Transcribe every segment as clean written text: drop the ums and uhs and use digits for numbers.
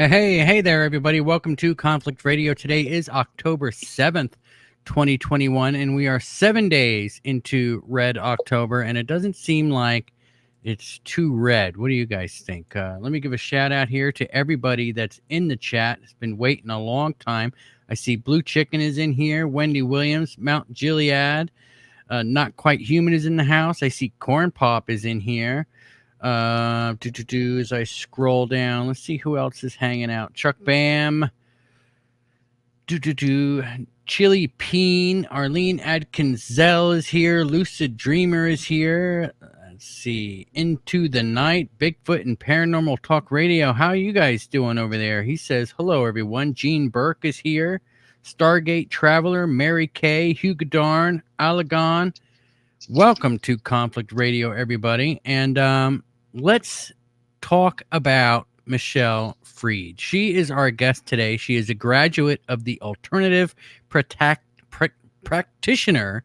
Hey there, everybody. Welcome to Conflict Radio. Today is October 7th, 2021, and we are 7 days into Red October, and it doesn't seem like it's too red. What do you guys think? Let me give a shout out here to everybody that's in the chat. It's been waiting a long time. I see Blue Chicken is in here, Wendy Williams, Mount Gilead, Not Quite Human is in the house. I see Corn Pop is in here. As I scroll down, let's see who else is hanging out. Chuck Bam, Chili Peen, Arlene Adkinzel is here. Lucid Dreamer is here. Let's see, Into the Night, Bigfoot and Paranormal Talk Radio. How are you guys doing over there? He says, hello, everyone. Gene Burke is here. Stargate Traveler, Mary Kay, Hugo Darn, Alagon. Welcome to Conflict Radio, everybody. And let's talk about Michelle Freed. She is our guest today. She is a graduate of the Alternative Practitioner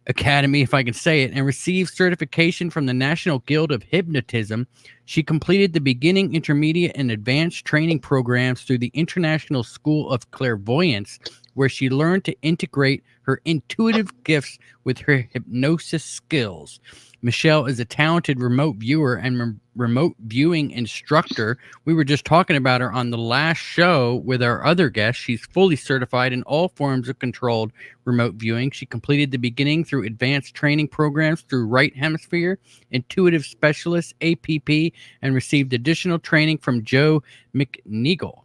Academy, if I can say it, and received certification from the National Guild of Hypnotism. She completed the beginning, intermediate, and advanced training programs through the International School of Clairvoyance, where she learned to integrate her intuitive gifts with her hypnosis skills. Michelle is a talented remote viewer and remote viewing instructor. We were just talking about her on the last show with our other guest. She's fully certified in all forms of controlled remote viewing. She completed the beginning through advanced training programs through Right Hemisphere, Intuitive Specialist, APP, and received additional training from Joe McMoneagle.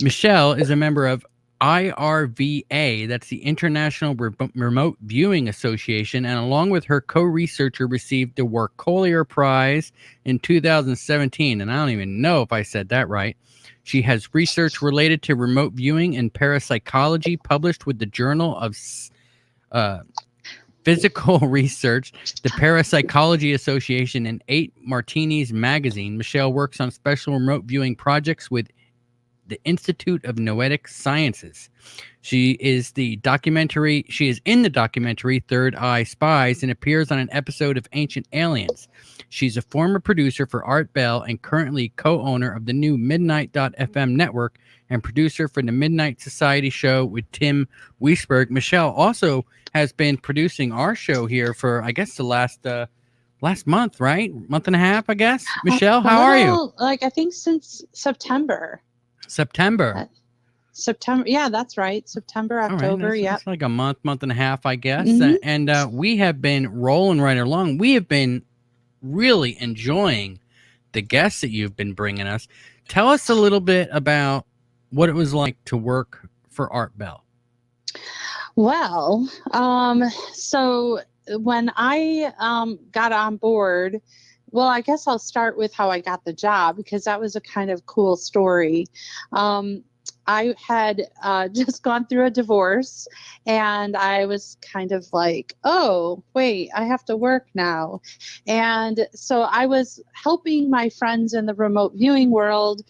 Michelle is a member of IRVA, that's the International Remote Viewing Association, and along with her co-researcher received the Warcollier Prize in 2017, and I don't even know if I said that right. She has research related to remote viewing and parapsychology published with the Journal of Psychical Research, the Parapsychology Association, and Eight Martinis Magazine. Michelle works on special remote viewing projects with the Institute of Noetic Sciences. She is in the documentary Third Eye Spies and appears on an episode of Ancient Aliens. She's a former producer for Art Bell and currently co-owner of the new Midnight.fm network and producer for the Midnight Society show with Tim Wiesberg. Michelle also has been producing our show here for, I guess, the last month, right? Month and a half, I guess. Michelle, how are you? I think since September. September. Yeah, that's right. September, October. Right. Yeah, it's like a month and a half, I guess. Mm-hmm. And we have been rolling right along. We have been really enjoying the guests that you've been bringing us. Tell us a little bit about what it was like to work for Art Bell. Well, so when I got on board, well, I guess I'll start with how I got the job, because that was a kind of cool story. I had just gone through a divorce, and I was kind of like, oh, wait, I have to work now. And so I was helping my friends in the remote viewing world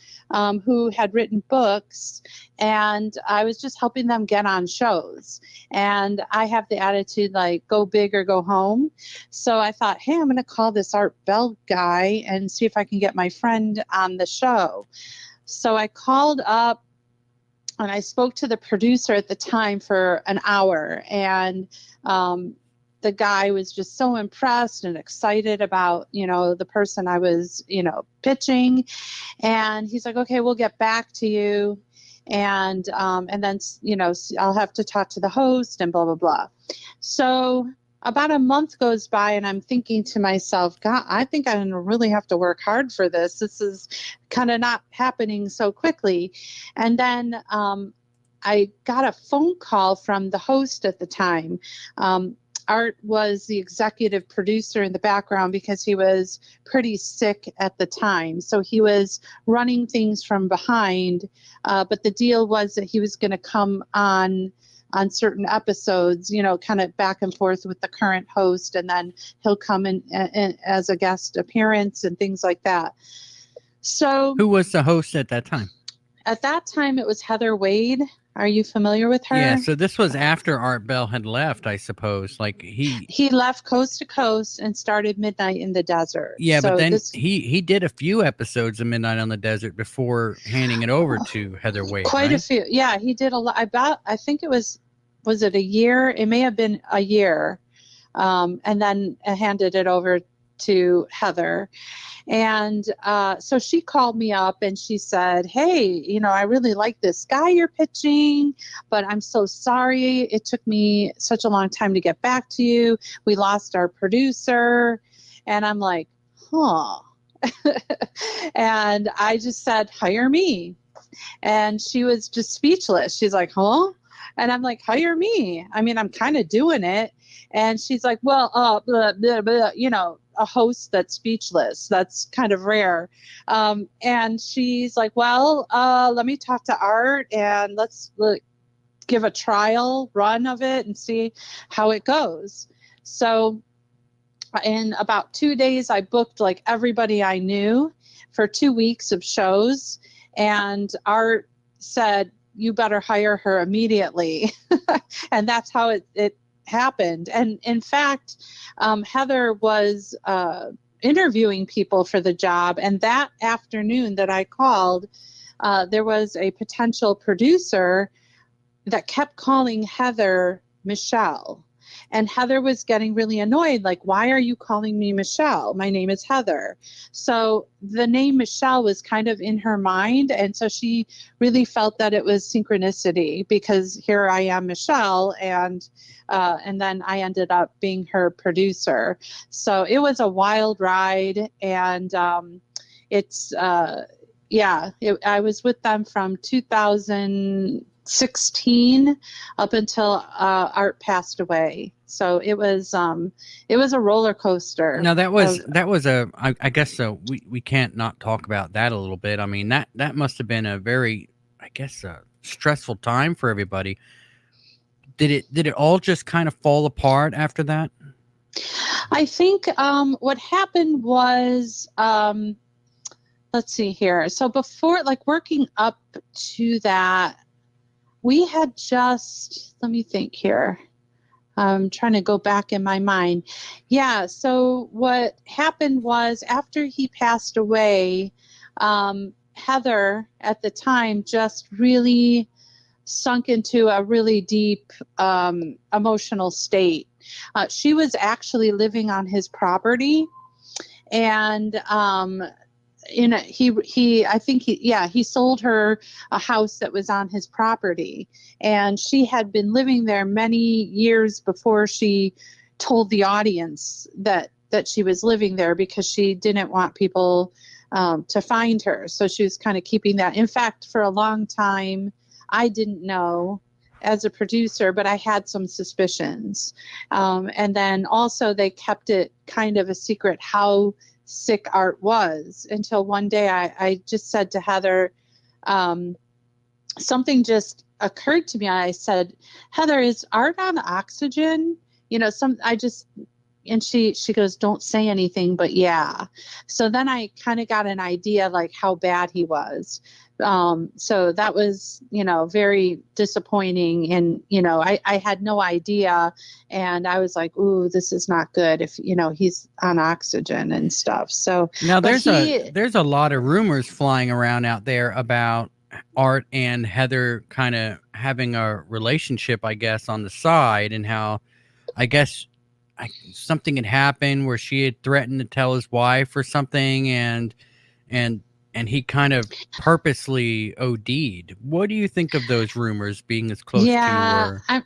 who had written books, and I was just helping them get on shows. And I have the attitude like, go big or go home. So I thought, hey, I'm going to call this Art Bell guy and see if I can get my friend on the show. So I called up, and I spoke to the producer at the time for an hour, and the guy was just so impressed and excited about, the person I was, pitching. And he's like, okay, we'll get back to you. And then, I'll have to talk to the host and blah, blah, blah. So about a month goes by, and I'm thinking to myself, God, I think I'm going to really have to work hard for this. This is kind of not happening so quickly. And then I got a phone call from the host at the time. Art was the executive producer in the background because he was pretty sick at the time. So he was running things from behind. But the deal was that he was going to come on certain episodes, kind of back and forth with the current host, and then he'll come in as a guest appearance and things like that. So who was the host at that time? At that time, it was Heather Wade. Are you familiar with her? Yeah, so this was after Art Bell had left, I suppose. Like He left Coast to Coast and started Midnight in the Desert. yeah, but So then this he did a few episodes of Midnight on the Desert before handing it over to Heather Wade, quite a right? few. Yeah, he did a lot. I think it was it a year? It may have been a year. And then handed it over to Heather. And so she called me up and she said, "Hey, I really like this guy you're pitching, but I'm so sorry. It took me such a long time to get back to you. We lost our producer." And I'm like, huh. And I just said, "Hire me." And she was just speechless. She's like, "Huh?" And I'm like, "Hire me. I mean, I'm kind of doing it." And she's like, "Well, blah, blah, blah, a host that's speechless. That's kind of rare." And she's like, "Well, let me talk to Art and let's give a trial run of it and see how it goes." So in about 2 days, I booked like everybody I knew for 2 weeks of shows. And Art said, "You better hire her immediately." And that's how it happened. And in fact, Heather was interviewing people for the job. And that afternoon that I called, there was a potential producer that kept calling Heather Michelle. And Heather was getting really annoyed, like, "Why are you calling me Michelle? My name is Heather." So the name Michelle was kind of in her mind. And so she really felt that it was synchronicity because here I am, Michelle, and then I ended up being her producer. So it was a wild ride. And I was with them from 2016 up until Art passed away. So it was a roller coaster. Now that was I guess so. We can't not talk about that a little bit. I mean that must have been a very, I guess, stressful time for everybody. Did it all just kind of fall apart after that? I think what happened was, let's see here. So before, like, working up to that, we had just, let me think here. I'm trying to go back in my mind. Yeah. So what happened was after he passed away, Heather at the time just really sunk into a really deep emotional state. She was actually living on his property. And he sold her a house that was on his property, and she had been living there many years before she told the audience that she was living there, because she didn't want people to find her. So she was kind of keeping that. In fact, for a long time, I didn't know as a producer, but I had some suspicions. And then also they kept it kind of a secret how sick Art was, until one day I just said to Heather, something just occurred to me. I said, "Heather, is Art on oxygen?" And she goes, "Don't say anything, but yeah." So then I kind of got an idea like how bad he was. So that was, very disappointing. And, I had no idea. And I was like, "Ooh, this is not good if, he's on oxygen and stuff." So Now there's a lot of rumors flying around out there about Art and Heather kind of having a relationship, I guess, on the side, and how, I guess, something had happened where she had threatened to tell his wife or something, and he kind of purposely OD'd. What do you think of those rumors, being as close to? I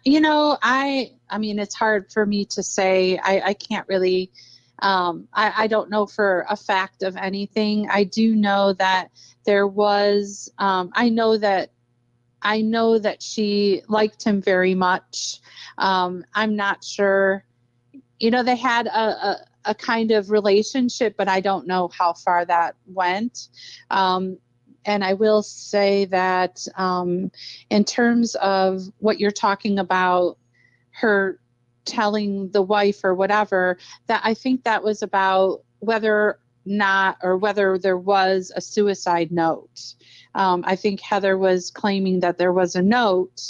mean, it's hard for me to say. I can't really. I don't know for a fact of anything. I do know that there was. I know that she liked him very much. I'm not sure. They had a kind of relationship, but I don't know how far that went. And I will say that in terms of what you're talking about, her telling the wife or whatever, that I think that was about whether not, or whether there was a suicide note. I think Heather was claiming that there was a note,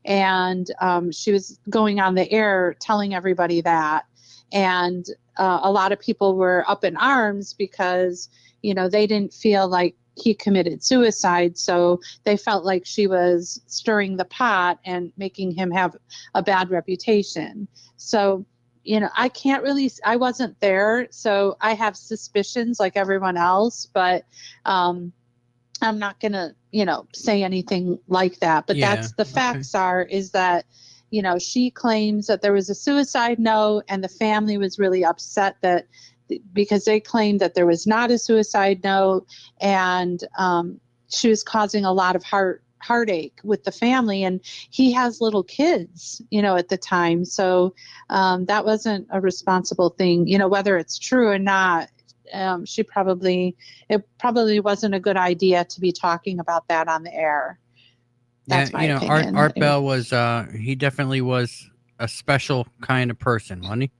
and she was going on the air telling everybody that. And a lot of people were up in arms because, they didn't feel like he committed suicide. So they felt like she was stirring the pot and making him have a bad reputation. So, I wasn't there. So I have suspicions like everyone else, but I'm not going to, say anything like that. But that's the facts is that, she claims that there was a suicide note, and the family was really upset because they claimed that there was not a suicide note, and she was causing a lot of heartache with the family, and he has little kids, at the time. So that wasn't a responsible thing, whether it's true or not. It probably wasn't a good idea to be talking about that on the air. That's my opinion. Art Bell was, he definitely was a special kind of person, wasn't he?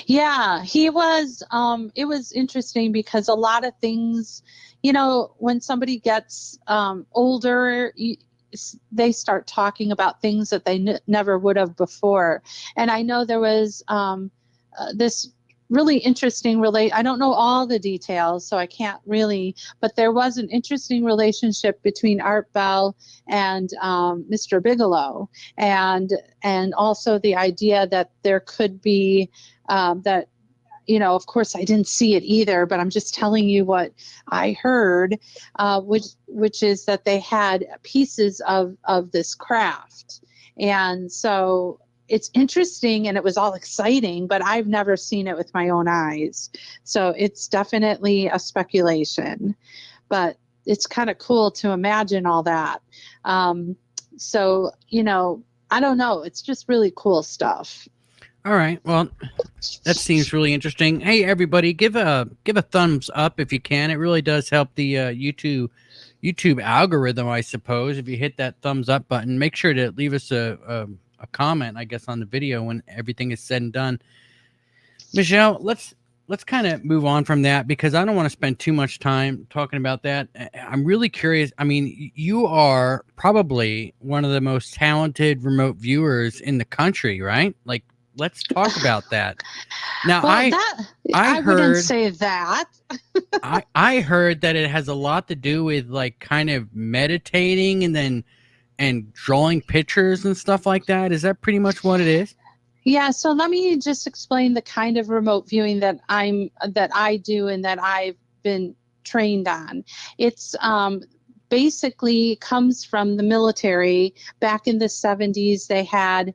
Yeah, he was. It was interesting because a lot of things, when somebody gets older, they start talking about things that they never would have before. And I know there was this really interesting I don't know all the details, so I can't really, but there was an interesting relationship between Art Bell and Mr. Bigelow, and also the idea that there could be that, of course I didn't see it either, but I'm just telling you what I heard, which is that they had pieces of this craft. And so it's interesting, and it was all exciting, but I've never seen it with my own eyes. So it's definitely a speculation, but it's kind of cool to imagine all that. So, I don't know. It's just really cool stuff. All right. Well, that seems really interesting. Hey, everybody, give a thumbs up if you can. It really does help the YouTube algorithm, I suppose. If you hit that thumbs up button, make sure to leave us a comment, I guess, on the video when everything is said and done. Michelle, let's kind of move on from that, because I don't want to spend too much time talking about that. I'm really curious. I mean, you are probably one of the most talented remote viewers in the country, right? Like, let's talk about that. Now, well, I heard, wouldn't say that. I heard that it has a lot to do with like kind of meditating and drawing pictures and stuff like that. Is that pretty much what it is? Yeah. So let me just explain the kind of remote viewing that I do and that I've been trained on. It's basically comes from the military. Back in the 70s, they had,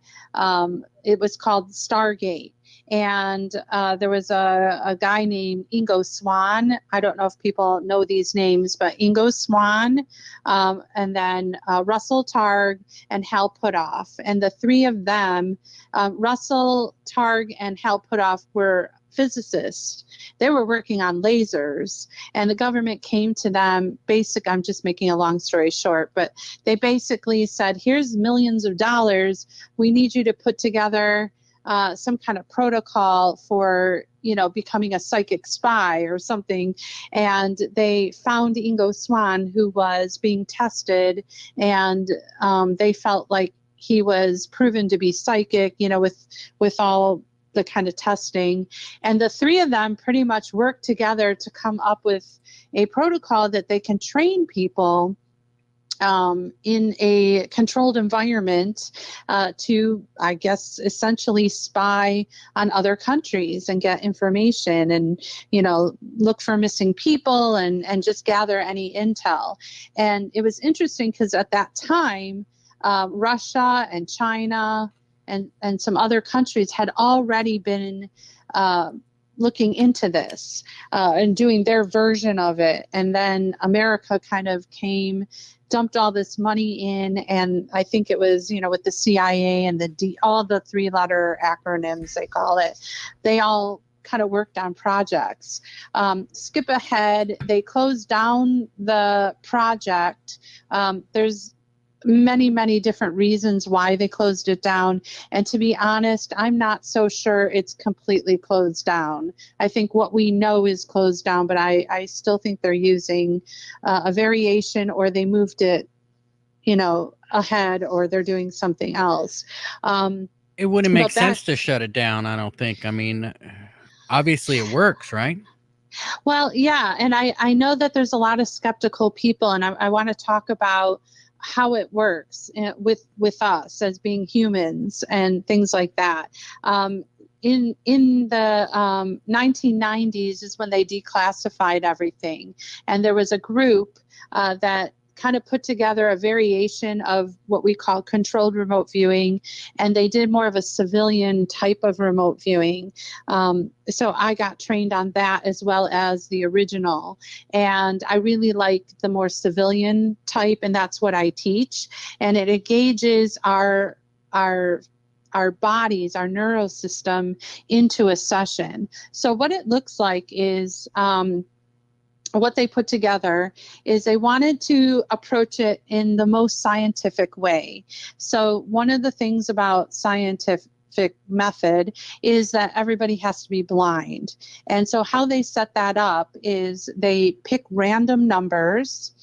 it was called Stargate. And there was a guy named Ingo Swann. I don't know if people know these names, but Ingo Swann, and then Russell Targ and Hal Puthoff. And the three of them, Russell Targ and Hal Puthoff, were physicists. They were working on lasers, and the government came to them. I'm just making a long story short, but they basically said, here's millions of dollars. We need you to put together some kind of protocol for, becoming a psychic spy or something. And they found Ingo Swann, who was being tested, and they felt like he was proven to be psychic, with all the kind of testing. And the three of them pretty much worked together to come up with a protocol that they can train people in a controlled environment to, I guess, essentially spy on other countries and get information and, look for missing people and just gather any intel. And it was interesting because at that time, Russia and China and some other countries had already been looking into this and doing their version of it. And then America kind of dumped all this money in, and I think it was, with the CIA and all the 3-letter acronyms they call it, they all kind of worked on projects. Skip ahead, they closed down the project. There's many, many different reasons why they closed it down. And to be honest, I'm not so sure it's completely closed down. I think what we know is closed down, but I still think they're using a variation, or they moved it, ahead, or they're doing something else. It wouldn't make sense to shut it down, I don't think. I mean, obviously it works, right? Well, yeah. And I know that there's a lot of skeptical people, and I want to talk about how it works with us as being humans and things like that. In the 1990s is when they declassified everything. And there was a group that kind of put together a variation of what we call controlled remote viewing, and they did more of a civilian type of remote viewing. So I got trained on that as well as the original, and I really like the more civilian type, and that's what I teach. And it engages our bodies, our neurosystem into a session. So what it looks like is what they put together is they wanted to approach it in the most scientific way. So one of the things about scientific method is that everybody has to be blind. And so how they set that up is they pick random numbers.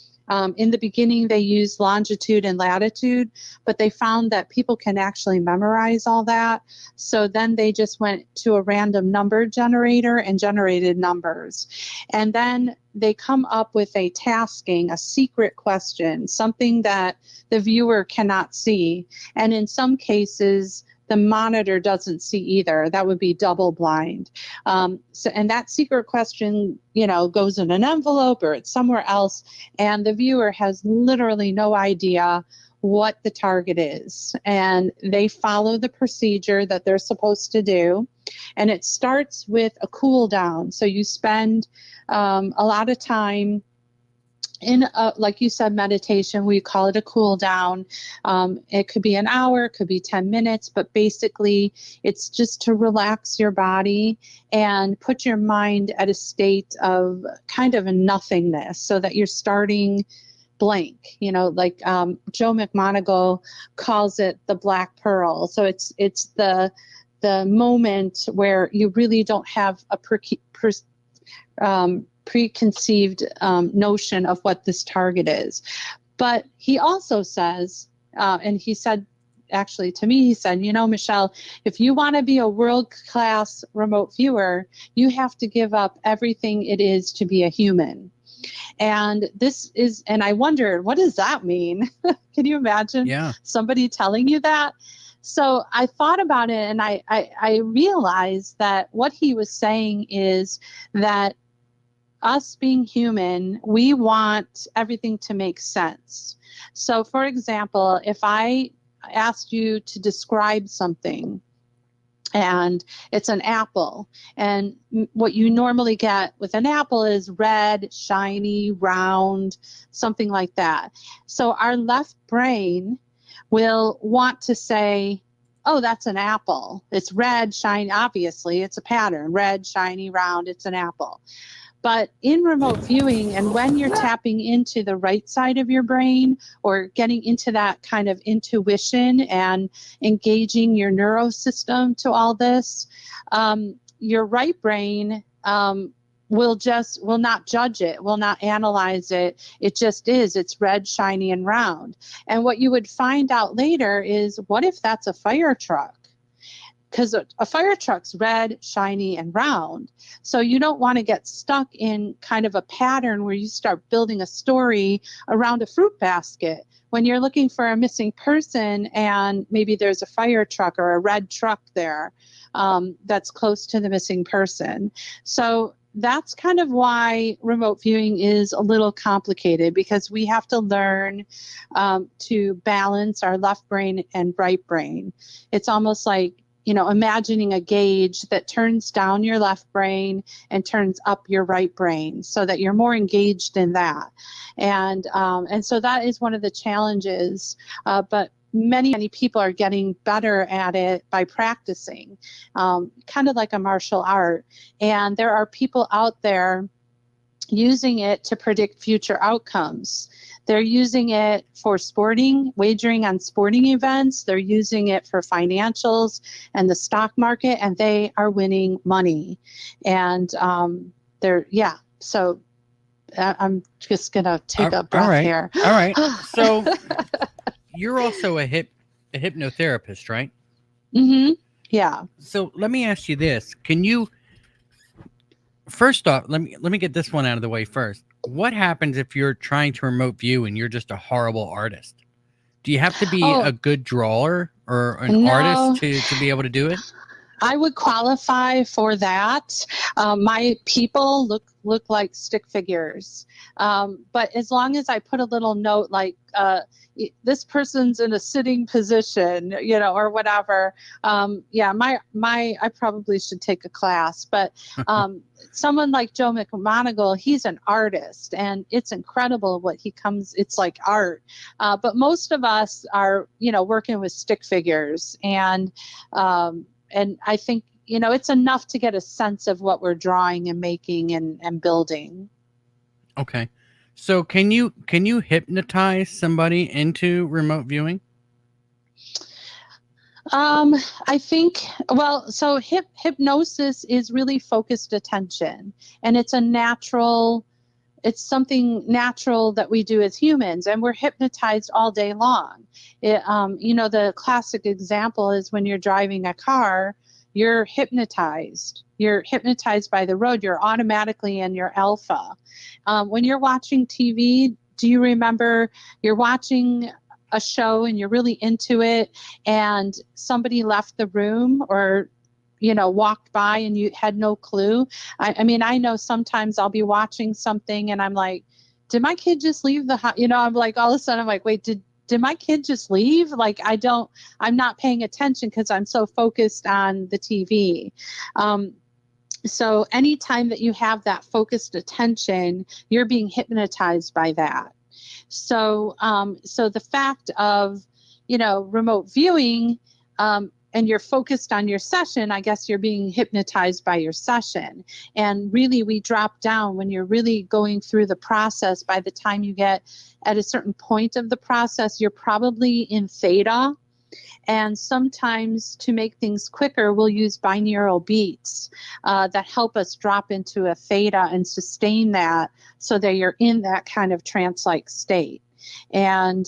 In the beginning, they used longitude and latitude, but they found that people can actually memorize all that. So then they just went to a random number generator and generated numbers. And then they come up with a tasking, a secret question, something that the viewer cannot see. And in some cases, the monitor doesn't see either. That would be double blind. And that secret question, goes in an envelope or it's somewhere else, and the viewer has literally no idea what the target is. And they follow the procedure that they're supposed to do. And it starts with a cool down. So you spend a lot of time in, like you said, meditation. We call it a cool down. It could be an hour, it could be 10 minutes, but basically it's just to relax your body and put your mind at a state of kind of a nothingness, so that you're starting blank, like Joe McMoneagle calls it the black pearl. So it's the moment where you really don't have a preconceived notion of what this target is. But he also says, and he said, actually to me, he said, Michelle, if you want to be a world-class remote viewer, you have to give up everything it is to be a human. And and I wondered, what does that mean? Can you imagine somebody telling you that? So I thought about it, and I realized that what he was saying is that us being human, we want everything to make sense. So for example, if I asked you to describe something, and it's an apple, and what you normally get with an apple is red, shiny, round, something like that. So our left brain will want to say, oh, that's an apple. It's red, shiny. Obviously, it's a pattern. Red, shiny, round, it's an apple. But in remote viewing, and when you're tapping into the right side of your brain, or getting into that kind of intuition and engaging your neurosystem to all this, your right brain will not judge it, will not analyze it. It just is. It's red, shiny, and round. And what you would find out later is, what if that's a fire truck? Because a fire truck's red, shiny, and round. So you don't want to get stuck in kind of a pattern where you start building a story around a fruit basket when you're looking for a missing person, and maybe there's a fire truck or a red truck there that's close to the missing person. So that's kind of why remote viewing is a little complicated, because we have to learn to balance our left brain and right brain. It's almost like, imagining a gauge that turns down your left brain and turns up your right brain, so that you're more engaged in that. And so that is one of the challenges. But many people are getting better at it by practicing, kind of like a martial art. And there are people out there using it to predict future outcomes. They're using it for wagering on sporting events. They're using it for financials and the stock market, and they are winning money. And so I'm just going to take a breath here. All right. So you're also a hypnotherapist, right? Mm-hmm. Yeah. So let me ask you this. Can you, first off, let me get this one out of the way first. What happens if you're trying to remote view and you're just a horrible artist? Do you have to be a good drawer or an artist to be able to do it? I would qualify for that. My people look like stick figures. But as long as I put a little note like this person's in a sitting position, or whatever. I probably should take a class. But someone like Joe McMoneagle, he's an artist, and it's incredible what he comes. It's like art. But most of us are, working with stick figures, and I think, it's enough to get a sense of what we're drawing and making and building. Okay. So can you hypnotize somebody into remote viewing? I think, so hypnosis is really focused attention, and it's something natural that we do as humans, and we're hypnotized all day long. The classic example is when you're driving a car, you're hypnotized. You're hypnotized by the road. You're automatically in your alpha. When you're watching TV, do you remember you're watching a show and you're really into it, and somebody left the room or walked by and you had no clue? I mean, I know sometimes I'll be watching something and I'm like, did my kid just leave the house? I'm like, all of a sudden I'm like, wait, did my kid just leave? Like, I'm not paying attention because I'm so focused on the TV. So anytime that you have that focused attention, you're being hypnotized by that. So the fact of, remote viewing, and you're focused on your session, I guess you're being hypnotized by your session. And really, we drop down when you're really going through the process. By the time you get at a certain point of the process, you're probably in theta. And sometimes to make things quicker, we'll use binaural beats that help us drop into a theta and sustain that so that you're in that kind of trance-like state. And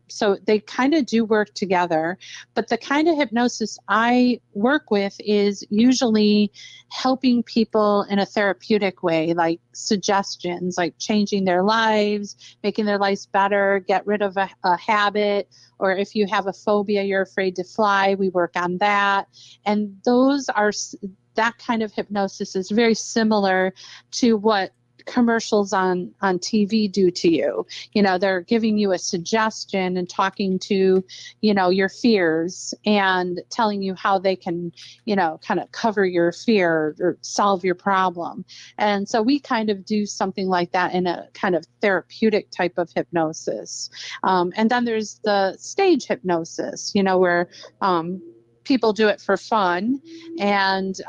so they kind of do work together. But the kind of hypnosis I work with is usually helping people in a therapeutic way, like suggestions, like changing their lives, making their lives better, get rid of a habit, or if you have a phobia, you're afraid to fly, we work on that. And that kind of hypnosis is very similar to what commercials on TV do to you. They're giving you a suggestion and talking to, your fears and telling you how they can, kind of cover your fear or solve your problem. And so we kind of do something like that in a kind of therapeutic type of hypnosis. And then there's the stage hypnosis, where people do it for fun and,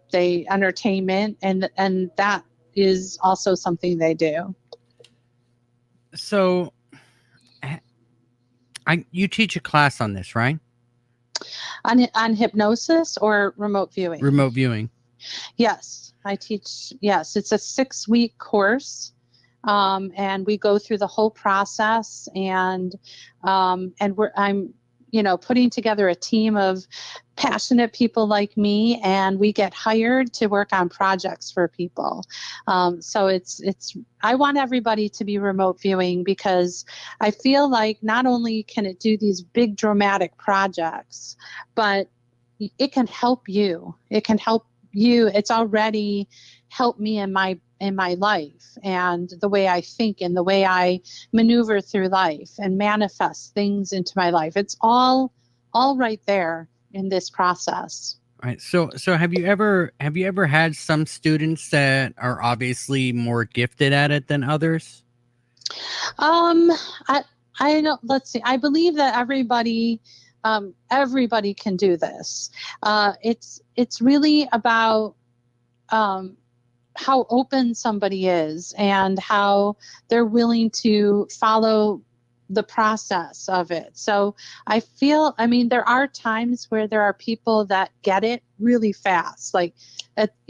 they entertainment, and that is also something they do. So you teach a class on this, right? On hypnosis or remote viewing? Remote viewing. Yes, I teach. Yes, it's a 6-week course. And we go through the whole process, and I'm putting together a team of passionate people like me, and we get hired to work on projects for people. So I want everybody to be remote viewing, because I feel like not only can it do these big dramatic projects, but it can help you. It can help you. It's already helped me in my life and the way I think and the way I maneuver through life and manifest things into my life. It's all right there in this process. Right. So have you ever had some students that are obviously more gifted at it than others? I don't, let's see. I believe that everybody can do this. It's really about open somebody is and how they're willing to follow the process of it. So I feel, I mean, there are times where there are people that get it really fast. Like,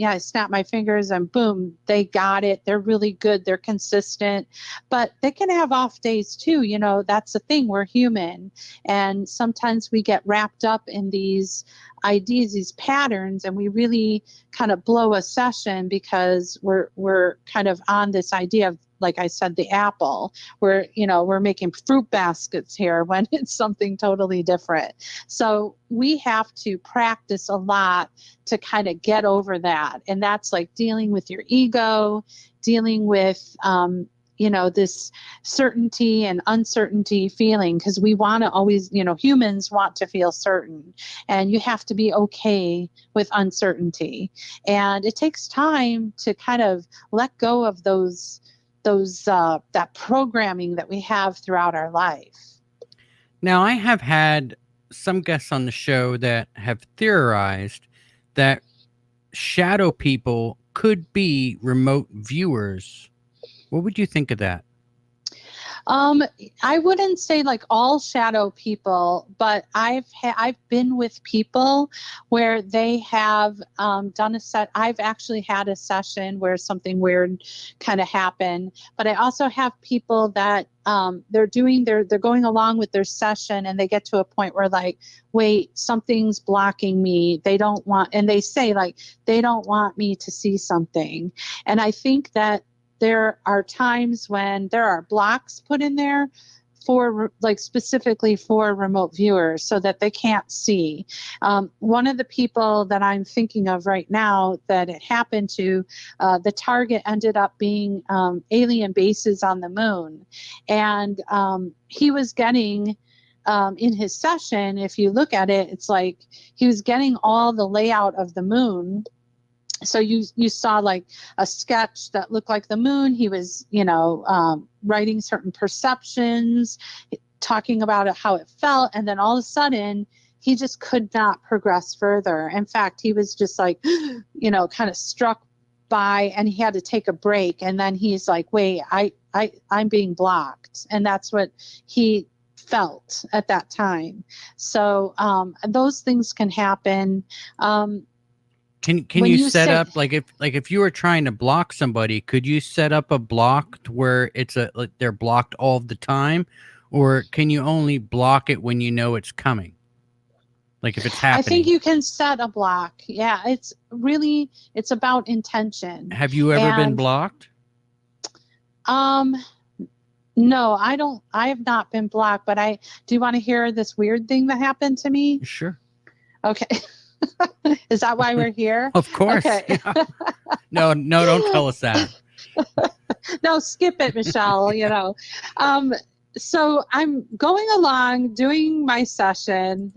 I snap my fingers and boom, they got it. They're really good. They're consistent, but they can have off days too. You know, that's the thing. We're human. And sometimes we get wrapped up in these ideas, these patterns, and we really kind of blow a session because we're kind of on this idea of, like I said, the apple. We're making fruit baskets here when it's something totally different. So we have to practice a lot to kind of get over that. And that's like dealing with your ego, dealing with, this certainty and uncertainty feeling, because we want to always, humans want to feel certain, and you have to be okay with uncertainty. And it takes time to kind of let go of that programming that we have throughout our life. Now, I have had some guests on the show that have theorized that shadow people could be remote viewers. What would you think of that? I wouldn't say like all shadow people, but I've been with people where they have done a set. I've actually had a session where something weird kind of happened, but I also have people that they're going along with their session, and they get to a point where like, wait, something's blocking me. They don't want, and they say like, they don't want me to see something. And I think that there are times when there are blocks put in there for like specifically for remote viewers so that they can't see. One of the people that I'm thinking of right now that it happened to, the target ended up being alien bases on the moon. And he was getting, in his session, if you look at it, it's like he was getting all the layout of the moon. So you saw like a sketch that looked like the moon. He was, writing certain perceptions, talking about how it felt. And then all of a sudden, he just could not progress further. In fact, he was just like, kind of struck by, and he had to take a break. And then he's like, wait, I'm being blocked. And that's what he felt at that time. So those things can happen. Can you set up if you were trying to block somebody, could you set up a block to where it's they're blocked all the time, or can you only block it when you know it's coming? Like if it's happening. I think you can set a block. Yeah, it's about intention. Have you ever been blocked? No, I don't. I have not been blocked, but do you want to hear this weird thing that happened to me? Sure. Okay. Is that why we're here? Of course. Okay. Yeah. No, don't tell us that. No, skip it, Michelle. So I'm going along doing my session,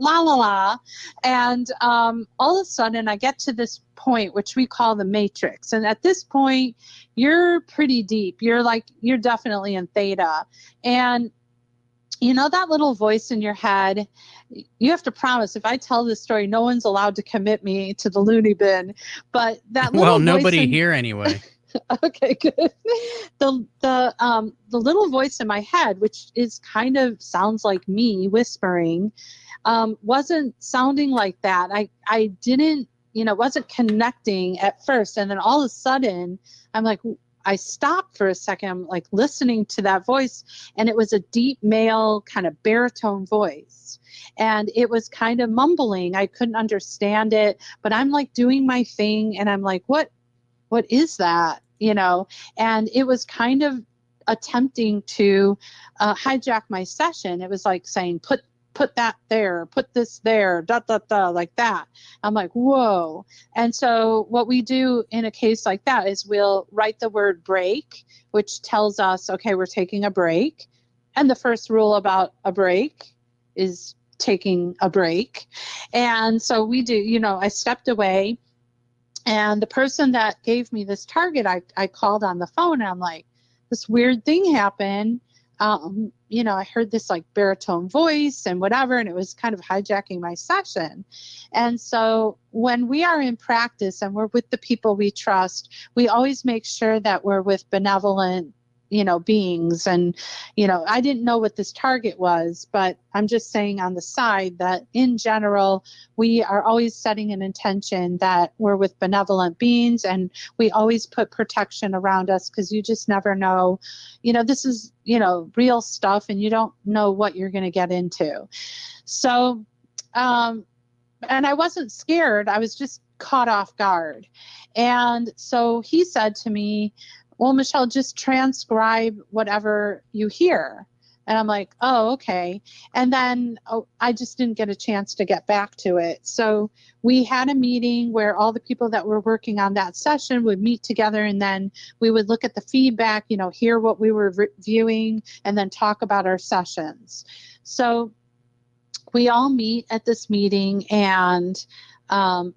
and all of a sudden I get to this point which we call the matrix. And at this point, you're pretty deep. You're definitely in theta, and that little voice in your head, you have to promise, if I tell this story, no one's allowed to commit me to the loony bin. But that little voice nobody here anyway. Okay, good. The little voice in my head, which is kind of sounds like me whispering, wasn't sounding like that. I didn't, wasn't connecting at first. And then all of a sudden, I'm like, I stopped for a second. I'm like listening to that voice, and it was a deep male kind of baritone voice, and it was kind of mumbling. I couldn't understand it, but I'm like doing my thing, and I'm like, what is that? And it was kind of attempting to hijack my session. It was like saying, put that there, put this there, like that. I'm like, whoa. And so what we do in a case like that is we'll write the word break, which tells us, okay, we're taking a break. And the first rule about a break is taking a break. And so we do, I stepped away, and the person that gave me this target, I called on the phone, and I'm like, this weird thing happened. I heard this like baritone voice and whatever, and it was kind of hijacking my session. And so when we are in practice and we're with the people we trust, we always make sure that we're with benevolent, beings. And, I didn't know what this target was, but I'm just saying on the side that in general, we are always setting an intention that we're with benevolent beings, and we always put protection around us, because you just never know, this is, real stuff, and you don't know what you're going to get into. So, and I wasn't scared. I was just caught off guard. And so he said to me, well, Michelle, just transcribe whatever you hear. And I'm like, oh, okay. And then I just didn't get a chance to get back to it. So we had a meeting where all the people that were working on that session would meet together, and then we would look at the feedback, hear what we were viewing, and then talk about our sessions. So we all meet at this meeting, and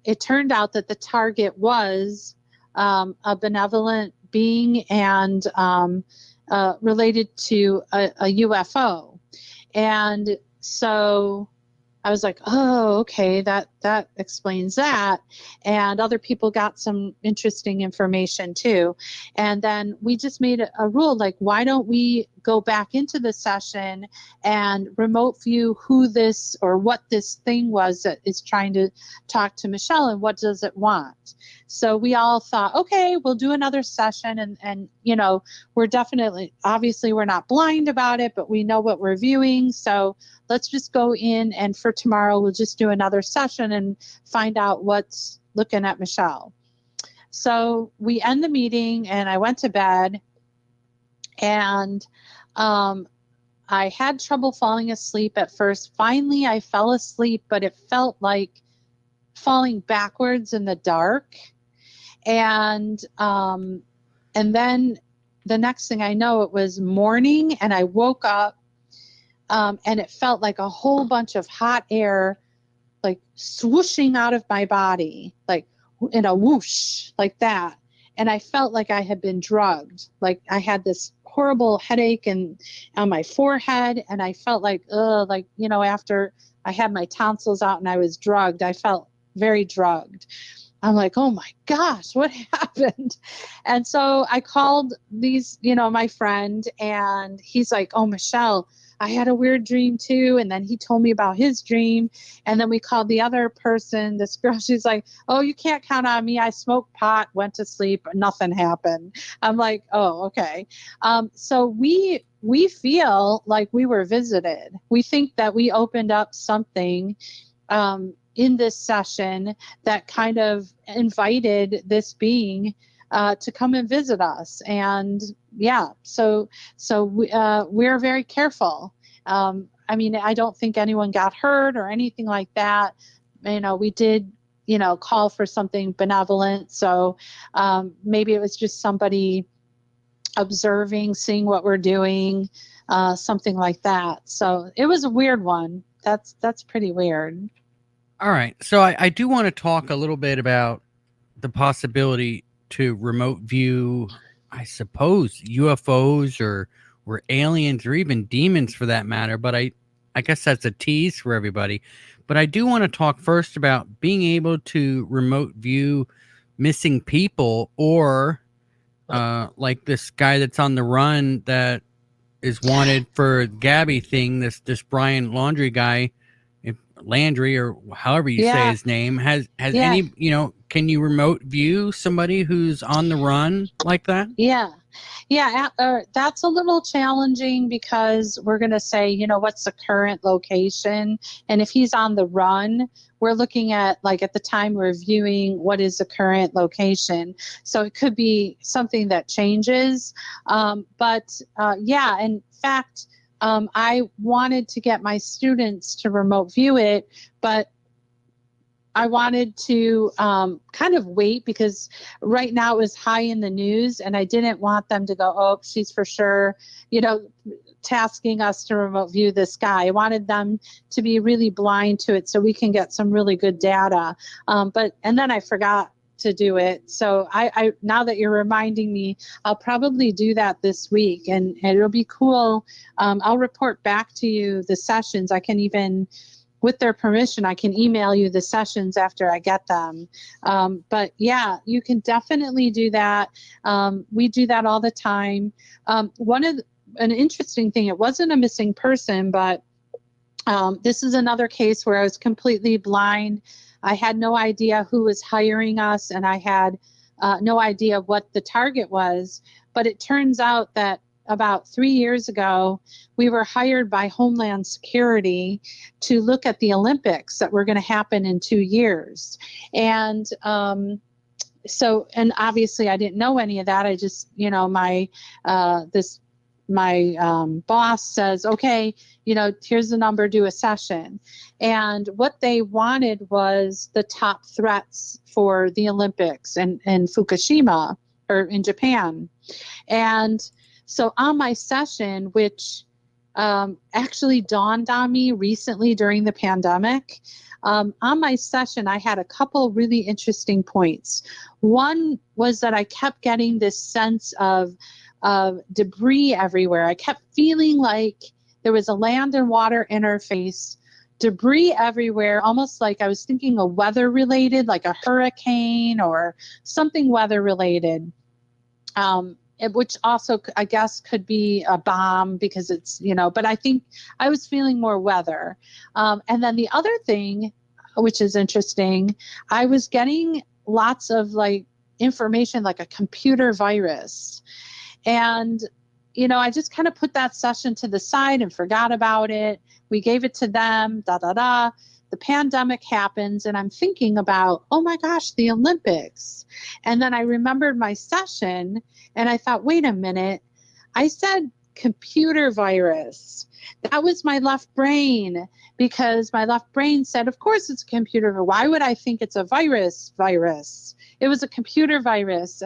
it turned out that the target was a benevolent being and related to a UFO. And so I was like, oh, okay, that explains that. And other people got some interesting information too. And then we just made a rule, like, why don't we go back into the session and remote view who this or what this thing was that is trying to talk to Michelle, and what does it want? So we all thought, okay, we'll do another session, and we're definitely, obviously we're not blind about it, but we know what we're viewing. So let's just go in, and for tomorrow, we'll just do another session and find out what's looking at Michelle. So we end the meeting, and I went to bed, and I had trouble falling asleep at first. Finally, I fell asleep, but it felt like falling backwards in the dark. And then the next thing I know, it was morning, and I woke up, and it felt like a whole bunch of hot air, like swooshing out of my body, like in a whoosh, like that. And I felt like I had been drugged. Like I had this horrible headache and on my forehead, and I felt like, after I had my tonsils out and I was drugged, I felt very drugged. I'm like, oh my gosh, what happened? And so I called my friend, and he's like, oh, Michelle, I had a weird dream too. And then he told me about his dream. And then we called the other person, this girl, she's like, oh, you can't count on me. I smoked pot, went to sleep, nothing happened. I'm like, oh, okay. So we feel like we were visited. We think that we opened up something in this session that kind of invited this being to come and visit us. And yeah, so we're very careful. I don't think anyone got hurt or anything like that. We did, call for something benevolent. So maybe it was just somebody observing, seeing what we're doing, something like that. So it was a weird one. That's pretty weird. All right. So I do want to talk a little bit about the possibility to remote view, I suppose, UFOs or aliens or even demons for that matter. But I guess that's a tease for everybody. But I do want to talk first about being able to remote view missing people, or like this guy that's on the run that is wanted for Gabby thing, this Brian Laundrie guy, Landry, or however you say his name, has any, can you remote view somebody who's on the run like that? Yeah. That's a little challenging, because we're going to say, what's the current location? And if he's on the run, we're looking at, like, at the time we're viewing, what is the current location? So it could be something that changes. In fact, I wanted to get my students to remote view it, but I wanted to kind of wait, because right now it was high in the news, and I didn't want them to go, oh, she's for sure, tasking us to remote view this guy. I wanted them to be really blind to it so we can get some really good data. And then I forgot to do it. So I now that you're reminding me, I'll probably do that this week, and it'll be cool. I'll report back to you the sessions. I can even, with their permission, I can email you the sessions after I get them. But yeah, you can definitely do that. We do that all the time. An interesting thing, it wasn't a missing person, but this is another case where I was completely blind. I had no idea who was hiring us, and I had no idea what the target was. But it turns out that about 3 years ago, we were hired by Homeland Security to look at the Olympics that were going to happen in 2 years. And and obviously I didn't know any of that. I just, my boss says, okay, here's the number, do a session. And what they wanted was the top threats for the Olympics in Fukushima, or in Japan. And so on my session, which actually dawned on me recently during the pandemic, on my session, I had a couple really interesting points. One was that I kept getting this sense of debris everywhere. I kept feeling like there was a land and water interface, debris everywhere, almost like I was thinking of weather related, like a hurricane or something weather related. Which also, I guess, could be a bomb because it's, but I think I was feeling more weather. And then the other thing, which is interesting, I was getting lots of information, like a computer virus. And, I just kind of put that session to the side and forgot about it. We gave it to them, The pandemic happens, and I'm thinking about, oh my gosh, the Olympics. And then I remembered my session, and I thought, wait a minute, I said computer virus. That was my left brain, because my left brain said, of course it's a computer. Why would I think it's a virus? It was a computer virus.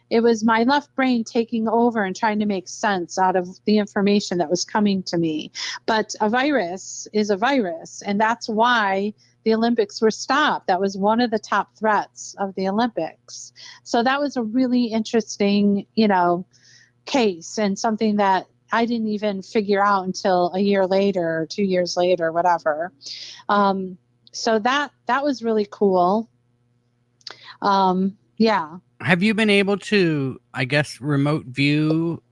It was my left brain taking over and trying to make sense out of the information that was coming to me. But a virus is a virus, and that's why the Olympics were stopped. That was one of the top threats of the Olympics. So that was a really interesting, case, and something that I didn't even figure out until a year later or 2 years later, whatever. So that was really cool. Yeah. Have you been able to, I guess, remote view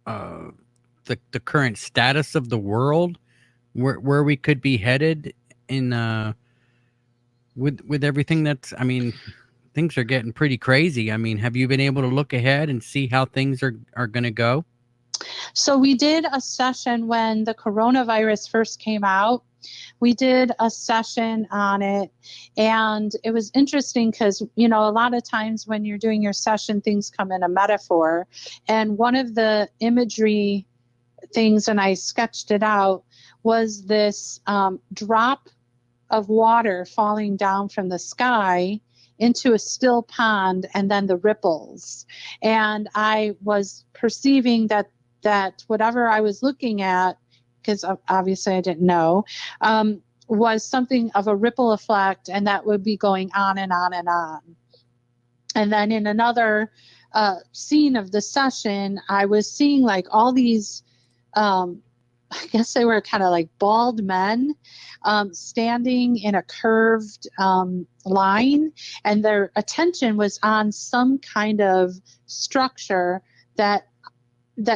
the current status of the world, where we could be headed in with everything that's, things are getting pretty crazy. Have you been able to look ahead and see how things are going to go? So we did a session when the coronavirus first came out. We did a session on it, and it was interesting because, a lot of times when you're doing your session, things come in a metaphor. And one of the imagery things, and I sketched it out, was this drop of water falling down from the sky into a still pond, and then the ripples. And I was perceiving that whatever I was looking at, because obviously I didn't know, was something of a ripple effect, and that would be going on and on and on. And then in another scene of the session, I was seeing all these, I guess they were kind of like bald men standing in a curved line, and their attention was on some kind of structure that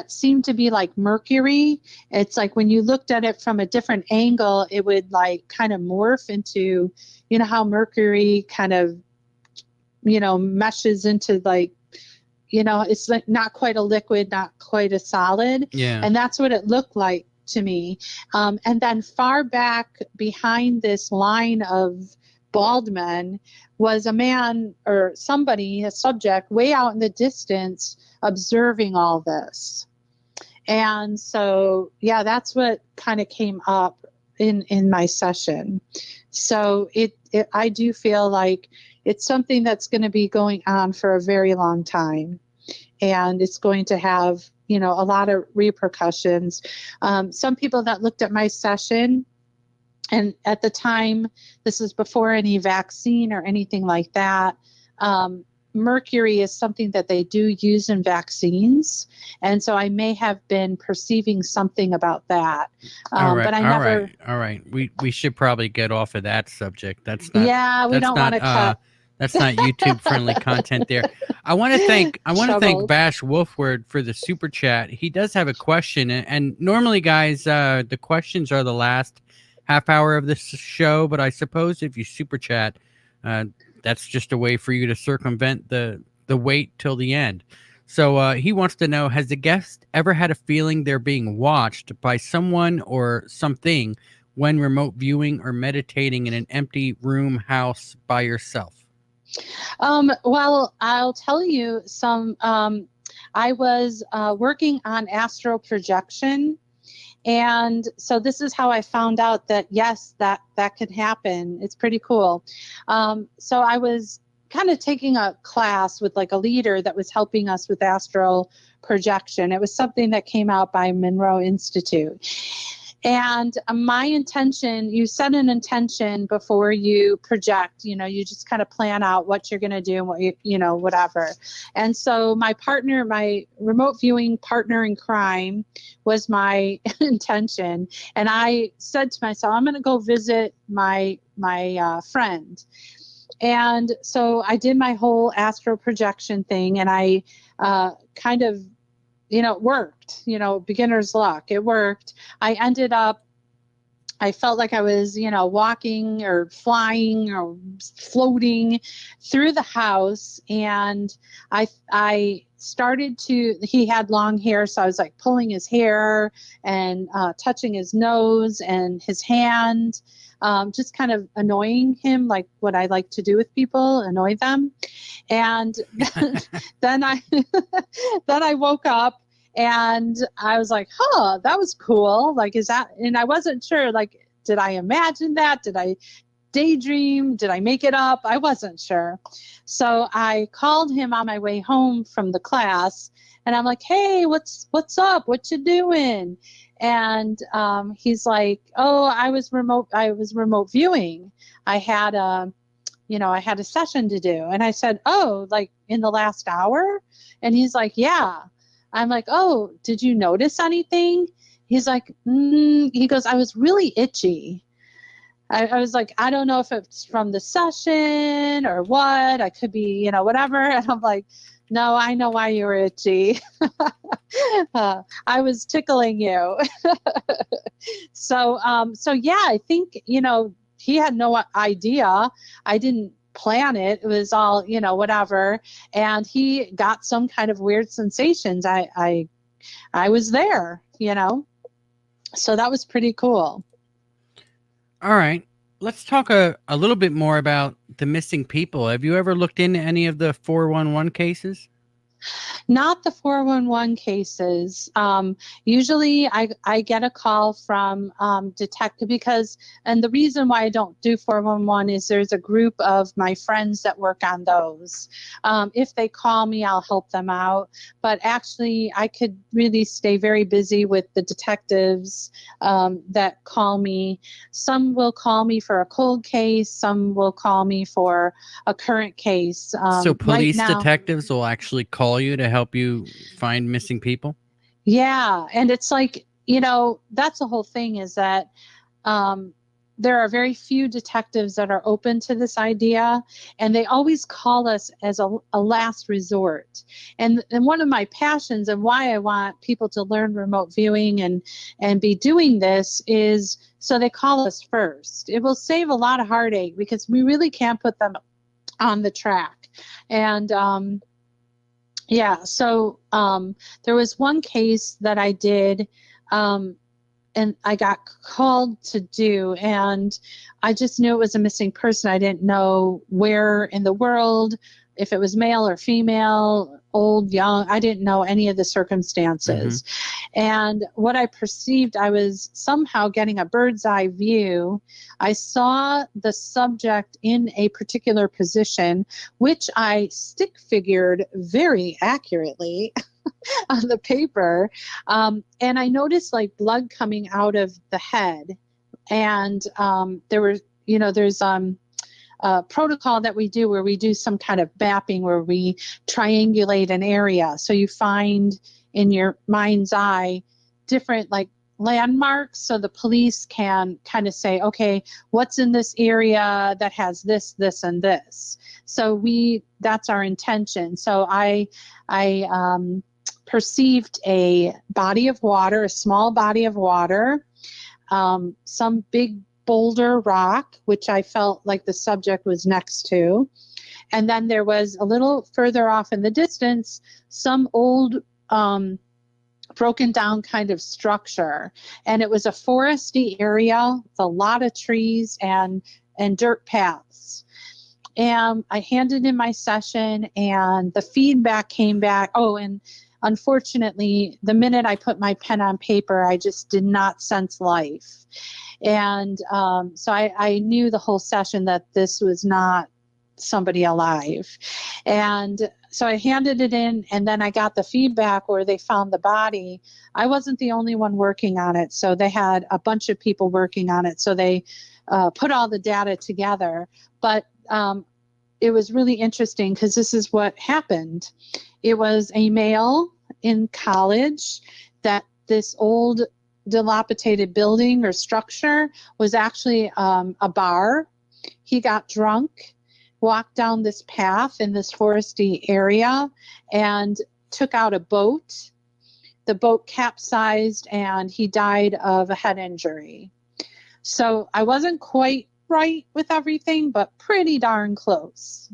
seemed to be like Mercury. It's like when you looked at it from a different angle, it would kind of morph into, how Mercury kind of, meshes into it's like not quite a liquid, not quite a solid. Yeah. And that's what it looked like to me. And then far back behind this line of bald men was a man or somebody, a subject, way out in the distance, observing all this. And so, yeah, that's what kind of came up in my session. So I do feel like it's something that's going to be going on for a very long time, and it's going to have, a lot of repercussions. Some people that looked at my session And at the time, this is before any vaccine or anything like that. Mercury is something that they do use in vaccines. And so I may have been perceiving something about that. All right, But I never. all right. We should probably get off of that subject. That's not. Yeah, we That's don't not. want to cut. That's not YouTube friendly content. There. I want to thank Troubled. Bash Wolfward for the super chat. He does have a question, and normally, guys, the questions are the last half hour of this show. But I suppose if you super chat, that's just a way for you to circumvent the wait till the end. So he wants to know, has the guest ever had a feeling they're being watched by someone or something when remote viewing or meditating in an empty room, house by yourself? Well, I'll tell you some. I was working on astral projection. And so this is how I found out that, yes, that could happen. It's pretty cool. So I was kind of taking a class with like a leader that was helping us with astral projection. It was something that came out by Monroe Institute. And my intention, you set an intention before you project, you just kind of plan out what you're going to do and what whatever. And so my partner, my remote viewing partner in crime was my intention. And I said to myself, I'm going to go visit my friend. And so I did my whole astral projection thing, and I kind of, it worked, beginner's luck. It worked. I felt like I was, walking or flying or floating through the house. And I started to, he had long hair. So I was like pulling his hair and touching his nose and his hand, just kind of annoying him, like what I like to do with people, annoy them. And then I woke up and I was like, that was cool. Like, is that, and I wasn't sure, like, did I imagine that? Did I daydream? Did I make it up? I wasn't sure. So I called him on my way home from the class, and I'm like, hey, what's up? What you doing? And he's like, oh, I was remote viewing. I had a session to do. And I said, oh, like in the last hour? And he's like, yeah. I'm like, oh, did you notice anything? He's like, he goes, I was really itchy. I was like, I don't know if it's from the session or what. I could be, whatever. And I'm like, no, I know why you were itchy. I was tickling you. So yeah, I think, he had no idea. I didn't plan it. It was all, whatever. And he got some kind of weird sensations. I was there, so that was pretty cool. All right. Let's talk a little bit more about the missing people. Have you ever looked into any of the 411 cases? Not the 411 cases. Usually I get a call from detective and the reason why I don't do 411 is there's a group of my friends that work on those. If they call me, I'll help them out. But actually, I could really stay very busy with the detectives that call me. Some will call me for a cold case. Some will call me for a current case. So police detectives will actually call you to help you find missing people? Yeah. And it's like, that's the whole thing, is that there are very few detectives that are open to this idea, and they always call us as a last resort. And one of my passions and why I want people to learn remote viewing and be doing this is so they call us first. It will save a lot of heartache because we really can't put them on the track. And yeah, so there was one case that I did, and I got called to do, and I just knew it was a missing person. I didn't know where in the world, if it was male or female, old, young. I didn't know any of the circumstances. Mm-hmm. And what I perceived, I was somehow getting a bird's eye view. I saw the subject in a particular position, which I stick figured very accurately on the paper. And I noticed like blood coming out of the head. And there were, there's a protocol that we do where we do some kind of mapping where we triangulate an area. So you find in your mind's eye different like landmarks, so the police can kind of say, okay, what's in this area that has this, this, and this. So that's our intention. So I perceived a body of water, a small body of water, some big boulder rock, which I felt like the subject was next to. And then there was a little further off in the distance, some old broken down kind of structure. And it was a foresty area with a lot of trees and dirt paths. And I handed in my session and the feedback came back. Oh, and unfortunately, the minute I put my pen on paper, I just did not sense life. And so I knew the whole session that this was not somebody alive. And so I handed it in, and then I got the feedback where they found the body. I wasn't the only one working on it. So they had a bunch of people working on it. So they put all the data together. But it was really interesting because this is what happened. It was a male in college that this old dilapidated building or structure was actually a bar. He got drunk, walked down this path in this foresty area, and took out a boat. The boat capsized and he died of a head injury. So I wasn't quite right with everything, but pretty darn close,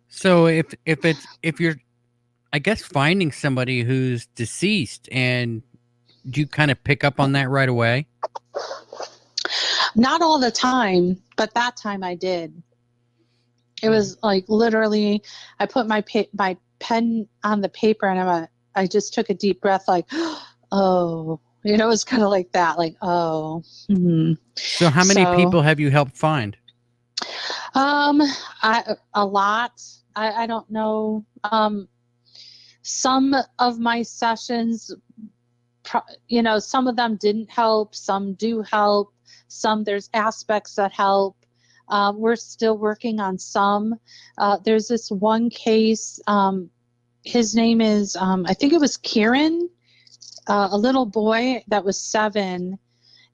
So if you're, I guess, finding somebody who's deceased, and do you kind of pick up on that right away? Not all the time, but that time I did. It was like literally, I put my pen on the paper and I just took a deep breath, like, oh, it was kind of like that, like, oh. Mm-hmm. So how many people have you helped find? A lot. I don't know. Some of my sessions, some of them didn't help, some do help, some there's aspects that help. We're still working on some. There's this one case, his name is, I think it was Kieran, a little boy that was 7,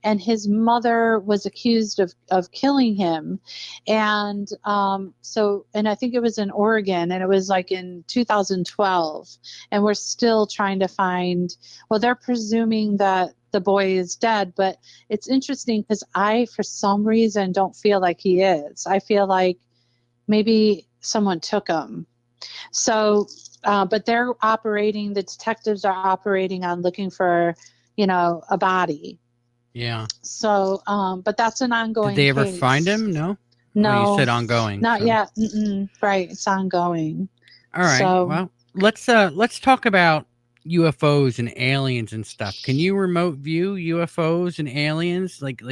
and his mother was accused of killing him. And and I think it was in Oregon, and it was like in 2012. And we're still trying to find, they're presuming that the boy is dead, but it's interesting because I, for some reason, don't feel like he is. I feel like maybe someone took him. So, but the detectives are operating on looking for, a body. Yeah. So, but that's an ongoing Did they ever case. find him? No? No. Oh, you said ongoing. Not yet. Right. It's ongoing. All right. So, well, let's talk about UFOs and aliens and stuff. Can you remote view UFOs and aliens? Like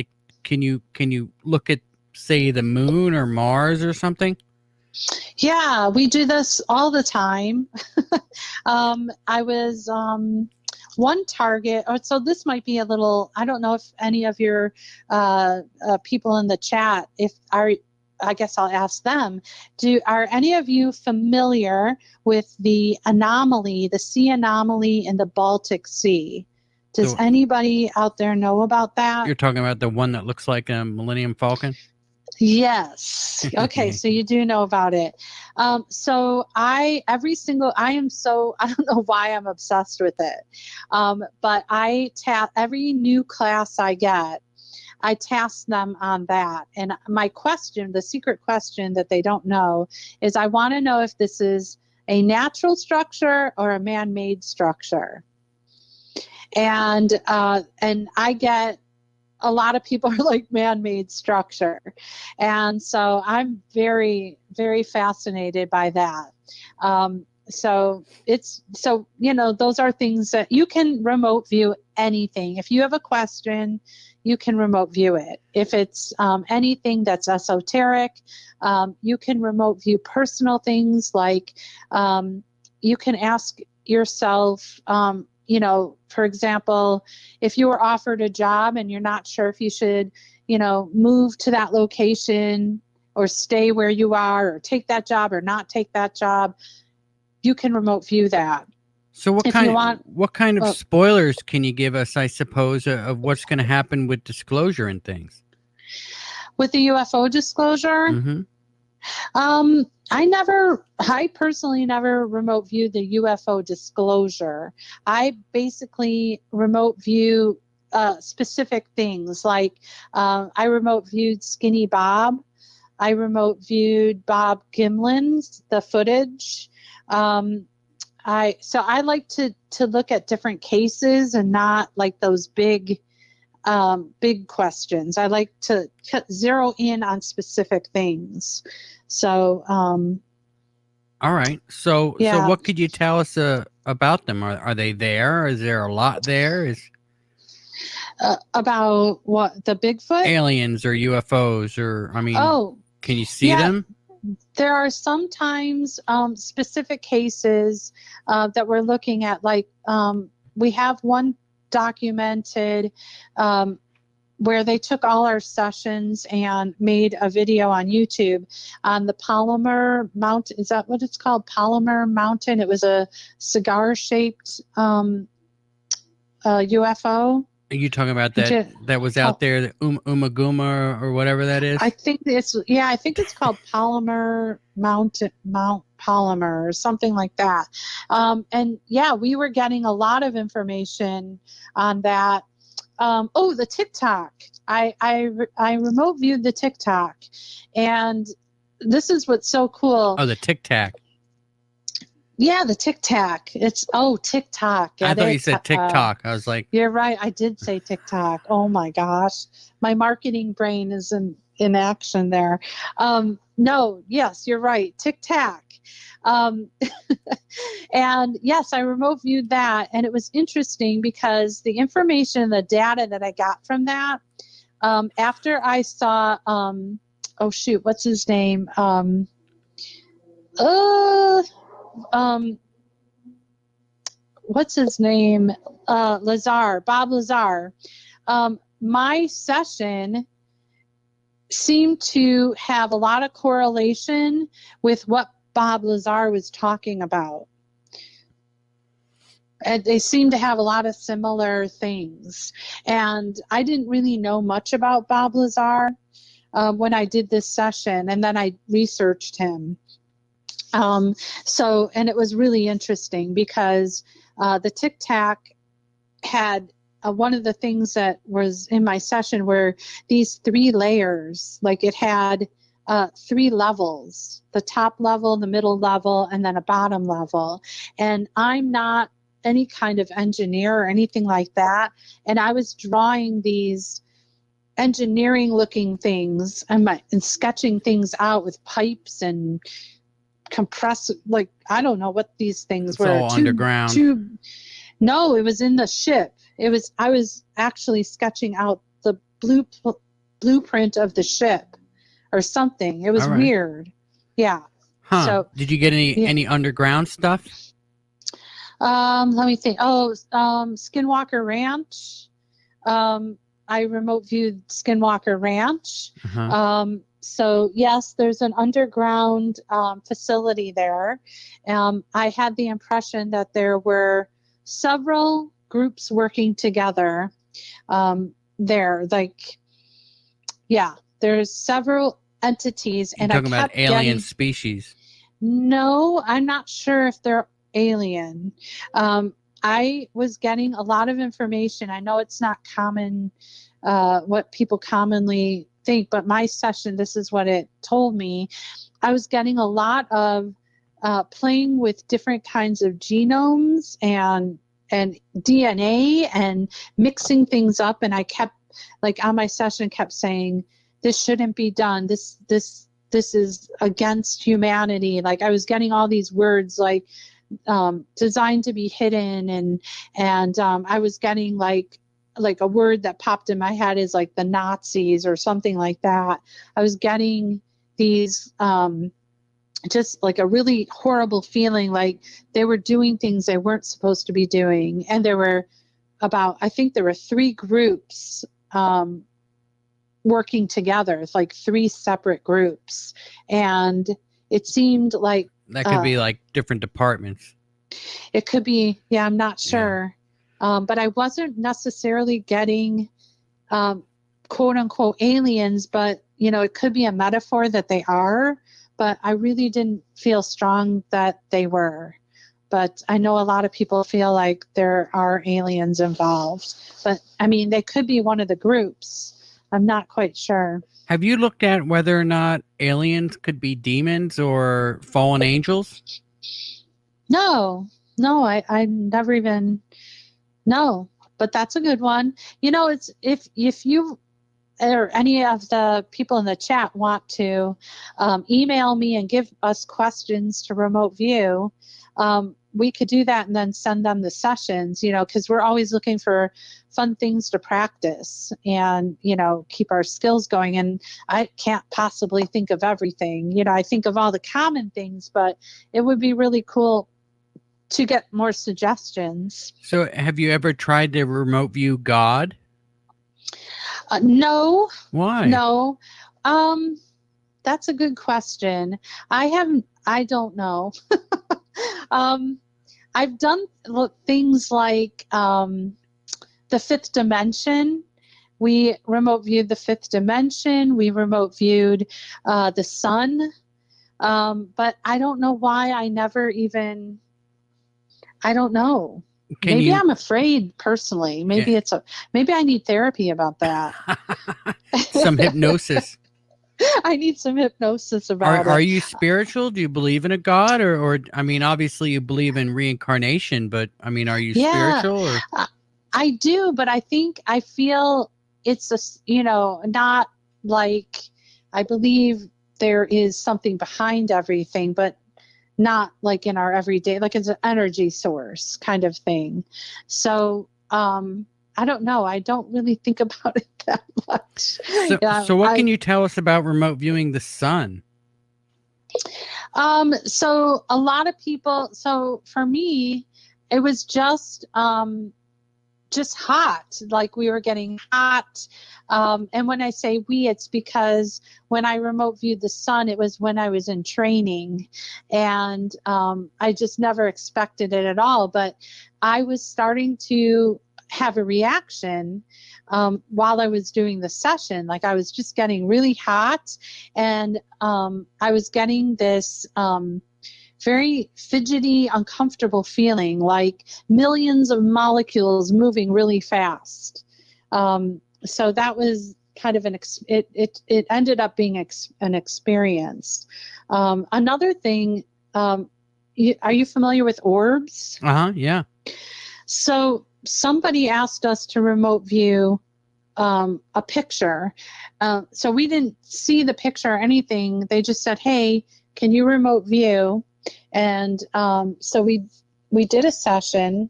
can you look at, say, the moon or Mars or something? Yeah, we do this all the time. I was one target, so this might be a little, I don't know if any of your people in the chat, I guess I'll ask them, are any of you familiar with the sea anomaly in the Baltic Sea? Does anybody out there know about that? You're talking about the one that looks like a Millennium Falcon? Yes. Okay. So you do know about it. So I don't know why I'm obsessed with it. But every new class I get, I task them on that. And my question, the secret question that they don't know, is I want to know if this is a natural structure or a man-made structure. And I get a lot of people are like man-made structure. And so I'm very, very fascinated by that. Those are things that you can remote view anything. If you have a question, you can remote view it. If it's anything that's esoteric, you can remote view personal things, like you can ask yourself, you know, for example, if you were offered a job and you're not sure if you should, you know, move to that location or stay where you are, or take that job or not take that job, you can remote view that. So what If kind you want, what kind of spoilers can you give us, I suppose, of what's going to happen with disclosure and things? with the UFO disclosure, Mm-hmm. I personally never remote viewed the UFO disclosure. I basically remote view specific things, like I remote viewed Skinny Bob. I remote viewed Bob Gimlin's, the footage. I like to look at different cases and not like those big questions. I like to zero in on specific things. So, all right. So what could you tell us about them? Are they there? Is there a lot there? About what, the Bigfoot? Aliens or UFOs, or can you see them? There are sometimes specific cases that we're looking at. Like we have one documented where they took all our sessions and made a video on YouTube on the Polymer Mountain. Is that what it's called? Polymer Mountain. It was a cigar-shaped UFO. Are you talking about that was out there, the Umaguma or whatever that is? I think it's called Polymer Mount Polymer or something like that. And yeah, we were getting a lot of information on that. The TikTok. I remote viewed the TikTok, and this is what's so cool. Oh, the TikTok. Yeah, the TikTok. It's TikTok. I thought you said TikTok. I was like, you're right. I did say TikTok. Oh my gosh, my marketing brain is in action there. No, yes, you're right. TikTok. And yes, I remote viewed that, and it was interesting because the information, the data that I got from that, after I saw, what's his name? What's his name? Bob Lazar. My session seemed to have a lot of correlation with what Bob Lazar was talking about. And they seem to have a lot of similar things. And I didn't really know much about Bob Lazar when I did this session, and then I researched him. And it was really interesting because the Tic Tac had one of the things that was in my session were these 3 layers. Like it had 3 levels: the top level, the middle level, and then a bottom level. And I'm not any kind of engineer or anything like that. And I was drawing these engineering looking things and sketching things out with pipes and compressor, like I don't know what these things were. All underground. No, it was in the ship. I was actually sketching out the blueprint of the ship or something. It was weird. Yeah. Huh. So did you get any underground stuff? Let me think. Skinwalker Ranch. I remote viewed Skinwalker Ranch. Uh-huh. So yes, there's an underground facility there. I had the impression that there were several groups working together there. Like, yeah, there's several entities. You're talking about alien species. No, I'm not sure if they're alien. I was getting a lot of information. I know it's not common, what people commonly think, but my session, this is what it told me. I was getting a lot of playing with different kinds of genomes and DNA and mixing things up. And I kept, like on my session, kept saying, this shouldn't be done. This is against humanity. Like I was getting all these words like designed to be hidden, and I was getting like a word that popped in my head is like the Nazis or something like that. I was getting these just like a really horrible feeling, like they were doing things they weren't supposed to be doing. And there were I think there were 3 groups working together. It's like 3 separate groups. And it seemed like that could be like different departments. It could be, yeah, I'm not sure. Yeah. But I wasn't necessarily getting quote unquote aliens, but it could be a metaphor that they are, but I really didn't feel strong that they were. But I know a lot of people feel like there are aliens involved, but I mean, they could be one of the groups. I'm not quite sure. Have you looked at whether or not aliens could be demons or fallen angels? No, I never even, no, but that's a good one. It's, if you or any of the people in the chat want to email me and give us questions to Remote View, we could do that and then send them the sessions, because we're always looking for fun things to practice and, keep our skills going. And I can't possibly think of everything. I think of all the common things, but it would be really cool to get more suggestions. So have you ever tried to remote view God? No. Why? No. That's a good question. I don't know. I've done things like the 5th dimension. We remote viewed the 5th dimension. We remote viewed the sun. But I don't know why I never even, I don't know. Maybe I'm afraid personally. Maybe maybe I need therapy about that. Some hypnosis. I need some hypnosis about it. Are you spiritual? Do you believe in a God, or I mean, obviously you believe in reincarnation, but I mean, are you spiritual? Or? I do, but I feel it's not like, I believe there is something behind everything, but not like in our everyday, like it's an energy source kind of thing. So, I don't know. I don't really think about it that much. So what can you tell us about remote viewing the sun? So a lot of people, so for me, it was just hot, like we were getting hot. And when I say we, it's because when I remote viewed the sun, it was when I was in training, and I just never expected it at all. But I was starting to have a reaction while I was doing the session. Like I was just getting really hot, and I was getting this very fidgety, uncomfortable feeling, like millions of molecules moving really fast. So that was kind of it ended up being an experience. Another thing, are you familiar with orbs? Yeah. So somebody asked us to remote view a picture. So we didn't see the picture or anything. They just said, hey, can you remote view? And so we did a session,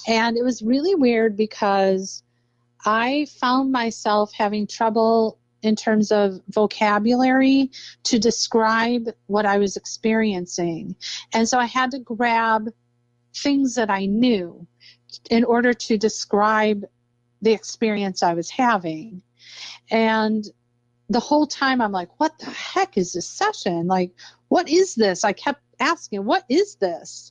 and it was really weird because I found myself having trouble in terms of vocabulary to describe what I was experiencing. And so I had to grab things that I knew in order to describe the experience I was having. And the whole time I'm like, what the heck is this session? Like, what is this? I kept asking, what is this?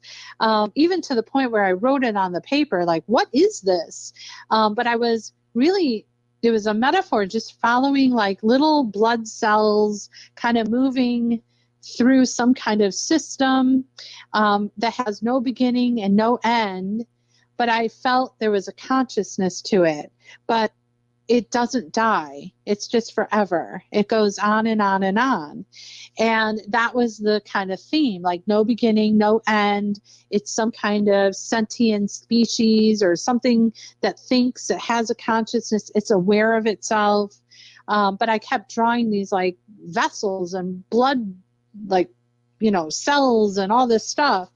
Even to the point where I wrote it on the paper, like, what is this? But I was really, it was a metaphor, just following like little blood cells kind of moving through some kind of system that has no beginning and no end. But I felt there was a consciousness to it, but it doesn't die. It's just forever. It goes on and on and on. And that was the kind of theme, like no beginning, no end. It's some kind of sentient species or something that thinks, it has a consciousness, it's aware of itself. But I kept drawing these like vessels and blood, like, cells and all this stuff.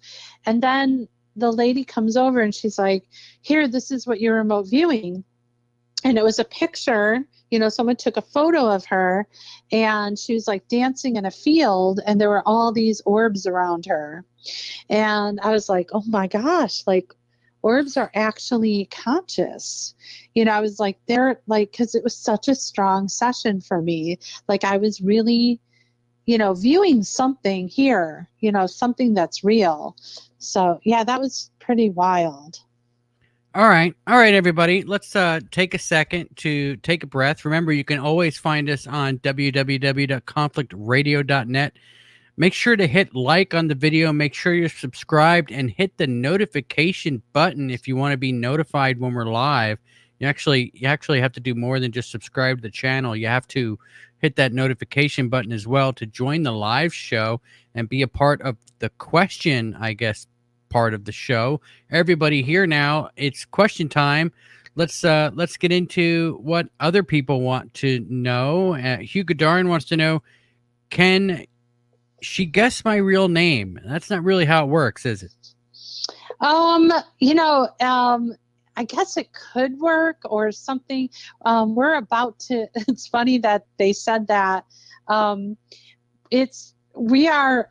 And then the lady comes over and she's like, here, this is what you're remote viewing. And it was a picture, someone took a photo of her, and she was like dancing in a field, and there were all these orbs around her. And I was like, oh my gosh, like orbs are actually conscious. I was like, they're like, because it was such a strong session for me. Like I was really, viewing something here, something that's real. So yeah, that was pretty wild. All right, everybody. Let's take a second to take a breath. Remember, you can always find us on www.conflictradio.net. Make sure to hit like on the video. Make sure you're subscribed and hit the notification button if you want to be notified when we're live. You actually have to do more than just subscribe to the channel. You have to hit that notification button as well to join the live show and be a part of the question, I guess, part of the show. Everybody here now, it's question time. Let's get into what other people want to know. Hugh Goddard wants to know, can she guessed my real name. That's not really how it works, is it? I guess it could work or something. We're about to, it's funny that they said that. We are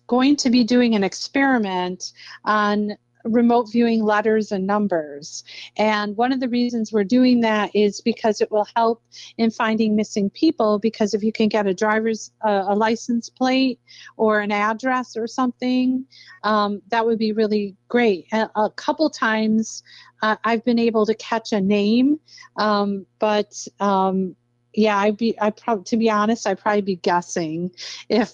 going to be doing an experiment on remote viewing letters and numbers. And one of the reasons we're doing that is because it will help in finding missing people, because if you can get a driver's a license plate or an address or something, that would be really great. A couple times I've been able to catch a name, but yeah, to be honest, I'd probably be guessing if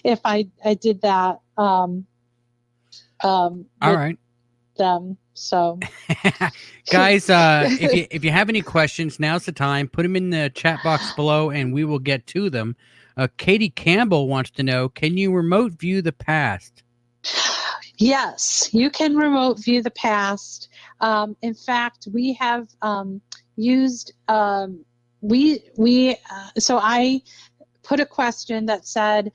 if I did that. All right. Them. So guys, if you have any questions, now's the time. Put them in the chat box below and we will get to them. Katie Campbell wants to know, can you remote view the past? Yes, you can remote view the past. In fact, we have used so I put a question that said,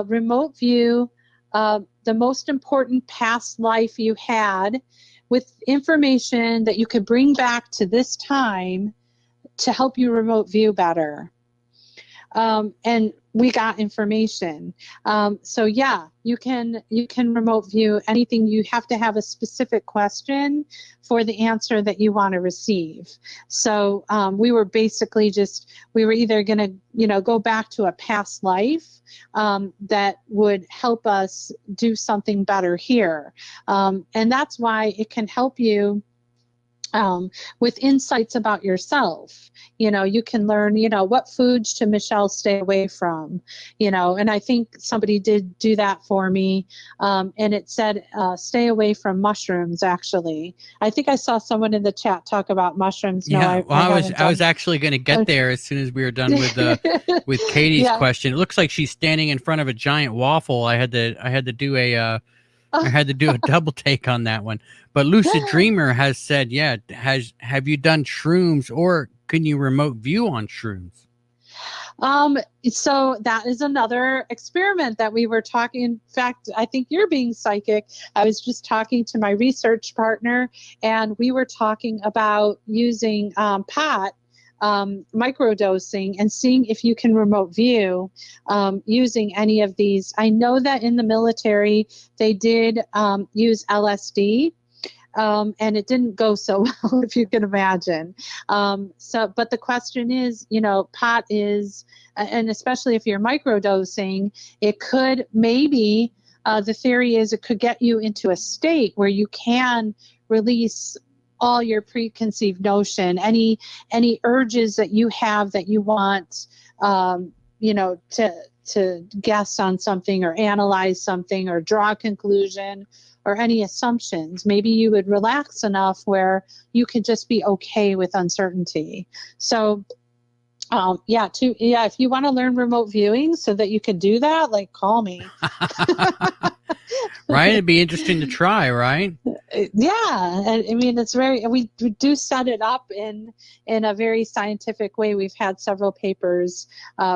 remote view the most important past life you had with information that you could bring back to this time to help you remote view better. And we got information. So yeah, you can remote view anything. You have to have a specific question for the answer that you want to receive. So we were basically we were either going to, go back to a past life that would help us do something better here. And that's why it can help you with insights about yourself. You can learn, what foods should Michelle stay away from, and I think somebody did do that for me. And it said, stay away from mushrooms. Actually, I think I saw someone in the chat talk about mushrooms. Yeah, I was actually going to get there as soon as we were done with Katie's question. It looks like she's standing in front of a giant waffle. I had to do a double take on that one. But Lucid Dreamer has said, have you done shrooms, or can you remote view on shrooms? So that is another experiment that we were talking. In fact, I think you're being psychic. I was just talking to my research partner, and we were talking about using pot, microdosing, and seeing if you can remote view using any of these. I know that in the military they did use LSD. And it didn't go so well, if you can imagine. But the question is, pot is, and especially if you're microdosing, it could maybe, the theory is it could get you into a state where you can release all your preconceived notion, any urges that you have that you want, to guess on something or analyze something or draw a conclusion or any assumptions. Maybe you would relax enough where you could just be okay with uncertainty. So If you want to learn remote viewing so that you can do that, like, call me. Right? It'd be interesting to try, right? Yeah, and I mean, we do set it up in a very scientific way. We've had several papers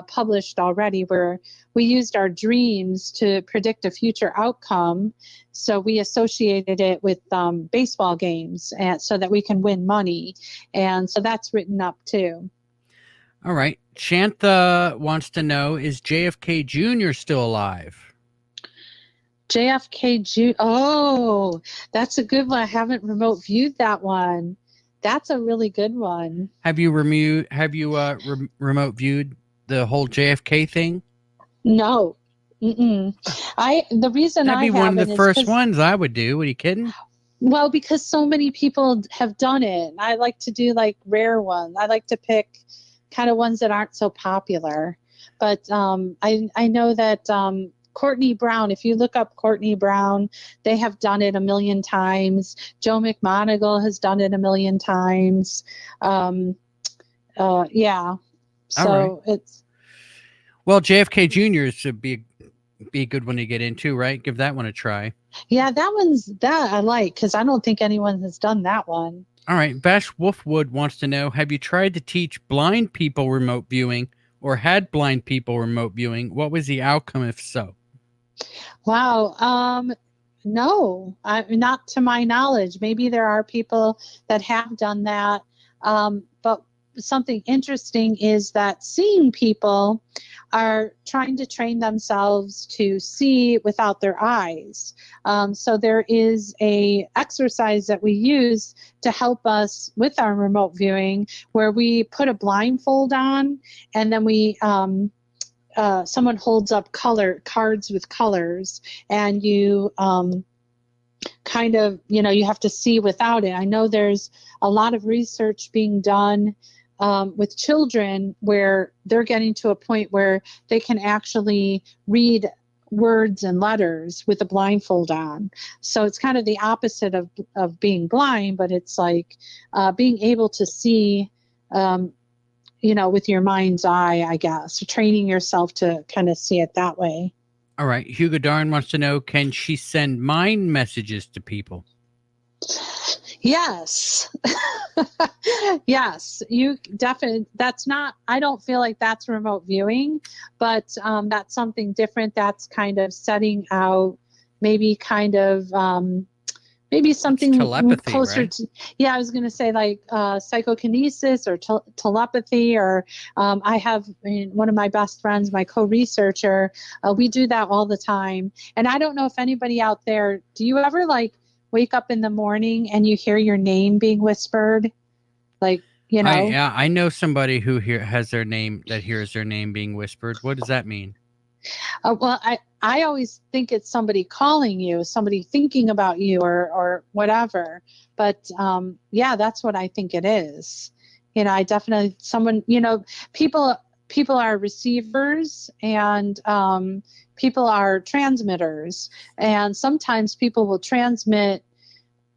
published already where we used our dreams to predict a future outcome. So we associated it with baseball games, and so that we can win money. And so that's written up too. All right. Shantha wants to know, is JFK Jr. still alive? JFK Jr. Oh, that's a good one. I haven't remote viewed that one. That's a really good one. Have you remote viewed the whole JFK thing? No. The reason That'd I be one of haven't the is first 'cause- ones I would do. Are you kidding? Well, because so many people have done it. I like to do like rare ones. I like to pick kind of ones that aren't so popular. But I know that Courtney Brown, if you look up Courtney Brown, they have done it a million times. Joe McMoneagle has done it a million times. Yeah. So it's. Well, JFK Jr. should be a good one to get into, right? Give that one a try. Yeah, that I like, because I don't think anyone has done that one. All right. Vash Wolfwood wants to know, have you tried to teach blind people remote viewing or had blind people remote viewing? What was the outcome if so? Wow. No, not to my knowledge. Maybe there are people that have done that. But something interesting is that seeing people are trying to train themselves to see without their eyes. So there is a exercise that we use to help us with our remote viewing, where we put a blindfold on, and then we someone holds up cards with colors, and you kind of, you have to see without it. I know there's a lot of research being done with children where they're getting to a point where they can actually read words and letters with a blindfold on. So it's kind of the opposite of being blind, but it's like being able to see, with your mind's eye, I guess, training yourself to kind of see it that way. All right. Hugo Darn wants to know, can she send mind messages to people? Yes. Yes, you definitely, I don't feel like that's remote viewing, but that's something different. That's kind of setting out maybe maybe something telepathy, closer right? to, I was going to say like psychokinesis or telepathy, or I have one of my best friends, my co-researcher, we do that all the time. And I don't know if anybody out there, do you ever like wake up in the morning and you hear your name being whispered? Like, I know somebody who hears their name being whispered. What does that mean? Well, I always think it's somebody calling you, somebody thinking about you, or whatever. But that's what I think it is. I definitely, people are receivers, and people are transmitters, and sometimes people will transmit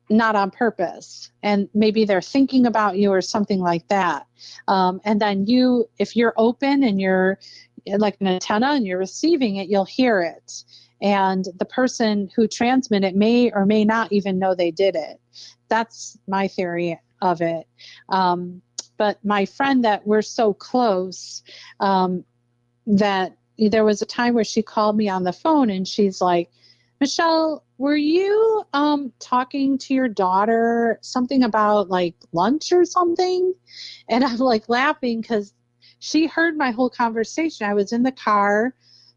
not on purpose, and maybe they're thinking about you or something like that. And then if you're open and you're like an antenna and you're receiving it, you'll hear it. And the person who transmit it may or may not even know they did it. That's my theory of it. But my friend, that we're so close, that there was a time where she called me on the phone and she's like, Michelle, were you talking to your daughter something about like lunch or something? And I'm like laughing because she heard my whole conversation. I was in the car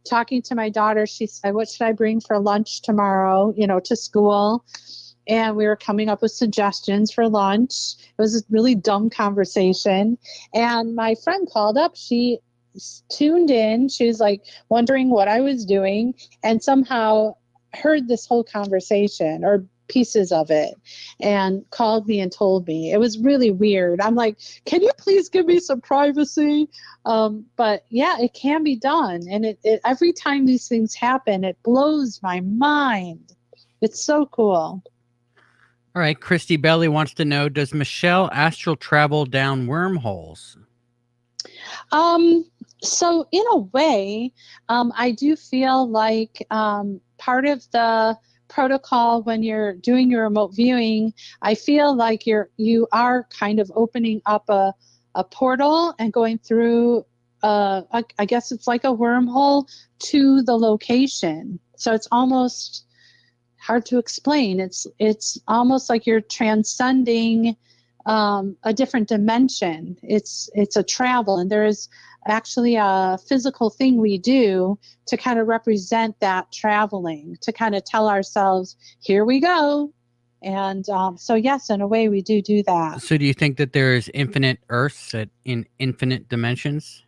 talking to my daughter. She said, what should I bring for lunch tomorrow, to school? And we were coming up with suggestions for lunch. It was a really dumb conversation. And my friend called up. She tuned in. She was like wondering what I was doing, and somehow heard this whole conversation or pieces of it, and called me and told me. It was really weird. I'm like, can you please give me some privacy? But yeah, it can be done. And it every time these things happen, it blows my mind. It's so cool. All right. Christy Belly wants to know, does Michelle astral travel down wormholes? So in a way, I do feel like part of the protocol when you're doing your remote viewing, I feel like you are kind of opening up a portal and going through, I guess it's like a wormhole to the location. So it's almost hard to explain. It's almost like you're transcending a different dimension. It's a travel, and there is actually a physical thing we do to kind of represent that traveling, to kind of tell ourselves, here we go. And so yes, in a way we do that. So do you think that there's infinite Earths in infinite dimensions?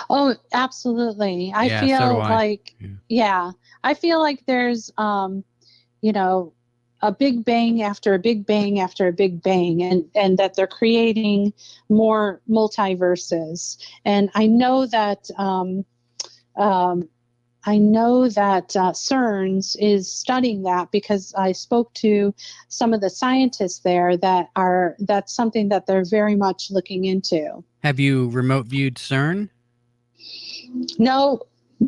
Oh, absolutely. I Yeah, so feel do I. like, yeah, I feel like there's, you know, a big bang after a big bang after a big bang, and that they're creating more multiverses. And I know that Cern's is studying that, because I spoke to some of the scientists there that's something that they're very much looking into. Have you remote viewed Cern? No.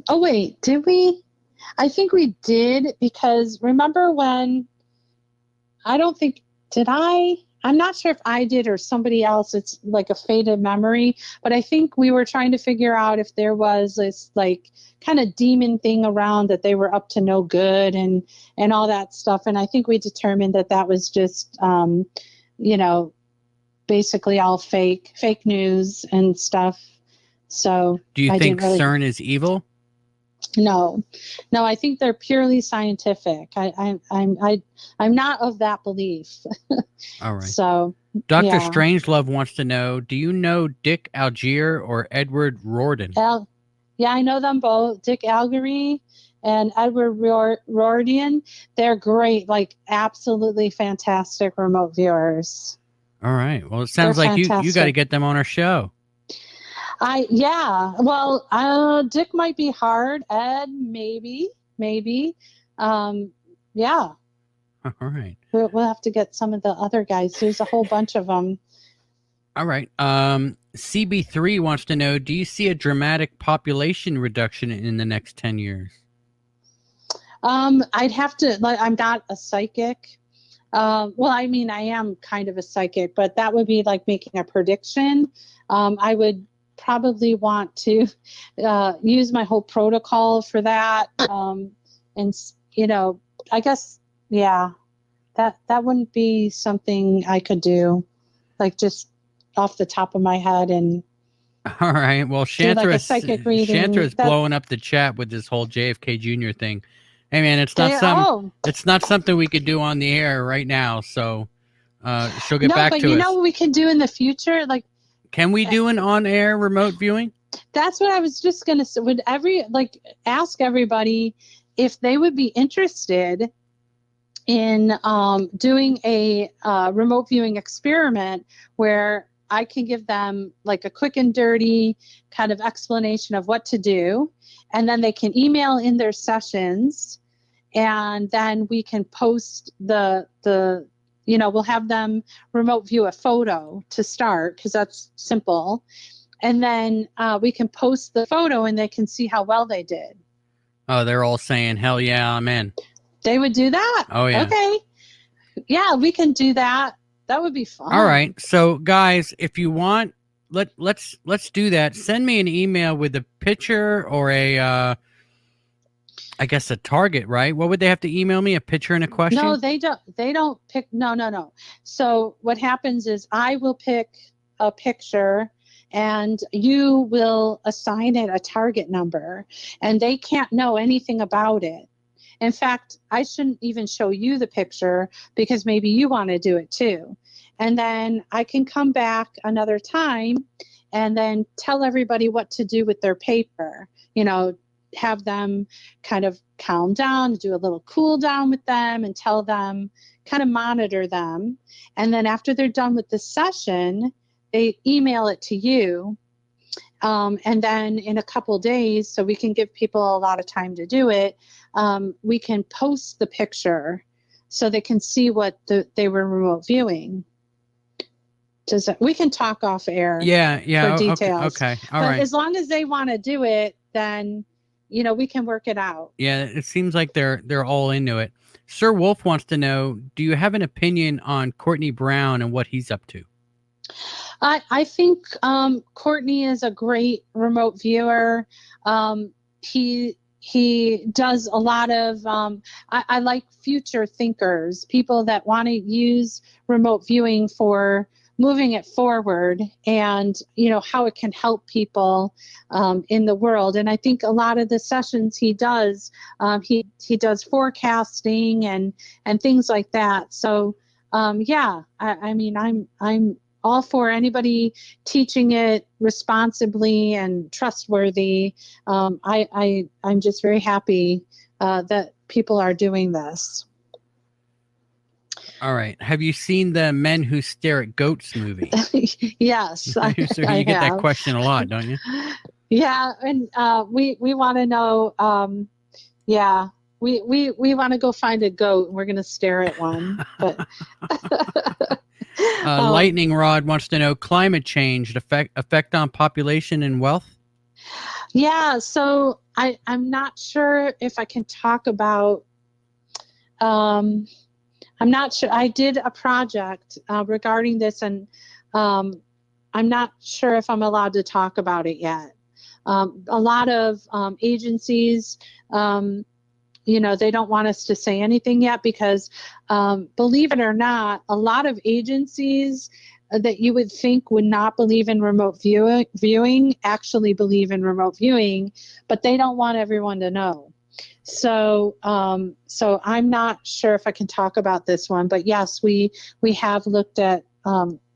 Oh wait, did we? I think we did, because remember when, I don't think, did I? I'm not sure if I did or somebody else. It's like a faded memory, but I think we were trying to figure out if there was this like kind of demon thing around, that they were up to no good and all that stuff. And I think we determined that was just, basically all fake news and stuff. So Do you think Cern is evil? No, I think they're purely scientific. I'm not of that belief. All right. So Dr. Strangelove wants to know, do you know Dick Algier or Edward Riordan? Yeah, I know them both. Dick Algier and Edward Riordan. They're great, like absolutely fantastic remote viewers. All right. Well, it sounds like you got to get them on our show. Well, Dick might be hard. Ed, maybe. Yeah. All right. We'll have to get some of the other guys. There's a whole bunch of them. All right. CB3 wants to know, do you see a dramatic population reduction in the next 10 years? I'd have to, I'm not a psychic. Well, I mean, I am kind of a psychic, but that would be like making a prediction. I would probably want to use my whole protocol for that. And, I guess, yeah, that wouldn't be something I could do, like just off the top of my head. And all right. Well, Chantra is blowing up the chat with this whole JFK Jr. thing. Hey man, it's not something we could do on the air right now. So she'll get back to us. No, but you know what we can do in the future? Like, can we do an on-air remote viewing? That's what I was just gonna say. Would ask everybody if they would be interested in doing a remote viewing experiment where I can give them like a quick and dirty kind of explanation of what to do, and then they can email in their sessions, and then we can post we'll have them remote view a photo to start, because that's simple. And then we can post the photo and they can see how well they did. Oh, they're all saying, hell yeah, I'm in. They would do that? Oh, yeah. Okay. Yeah, we can do that. That would be fun. All right. So, guys, if you want, let's do that. Send me an email with a picture or a a target, right? What would they have to email me? A picture and a question? No, they don't pick. No. So what happens is I will pick a picture and you will assign it a target number, and they can't know anything about it. In fact, I shouldn't even show you the picture, because maybe you want to do it too. And then I can come back another time and then tell everybody what to do with their paper. Have them kind of calm down, do a little cool down with them, and tell them, kind of monitor them. And then after they're done with the session, they email it to you. And then in a couple of days, so we can give people a lot of time to do it, we can post the picture so they can see what they were remote viewing. We can talk off air. Yeah. For Okay. details. Okay. All but right. as long as they want to do it, then we can work it out. Yeah, it seems like they're all into it. Sir Wolf wants to know, do you have an opinion on Courtney Brown and what he's up to? I think Courtney is a great remote viewer. He does a lot of I like future thinkers, people that want to use remote viewing for moving it forward, and how it can help people in the world. And I think a lot of the sessions he does, he does forecasting and things like that. So yeah, I mean, I'm all for anybody teaching it responsibly and trustworthy. I'm just very happy that people are doing this. All right. Have you seen the Men Who Stare at Goats movie? Yes. So you get that question a lot, don't you? Yeah. And we want to know, yeah, we want to go find a goat and we're going to stare at one. But Lightning Rod wants to know climate change, effect on population and wealth. Yeah, so I'm not sure if I can talk about. I'm not sure. I did a project regarding this, and I'm not sure if I'm allowed to talk about it yet. A lot of agencies, they don't want us to say anything yet because, believe it or not, a lot of agencies that you would think would not believe in remote viewing actually believe in remote viewing, but they don't want everyone to know. So I'm not sure if I can talk about this one, but yes, we have looked at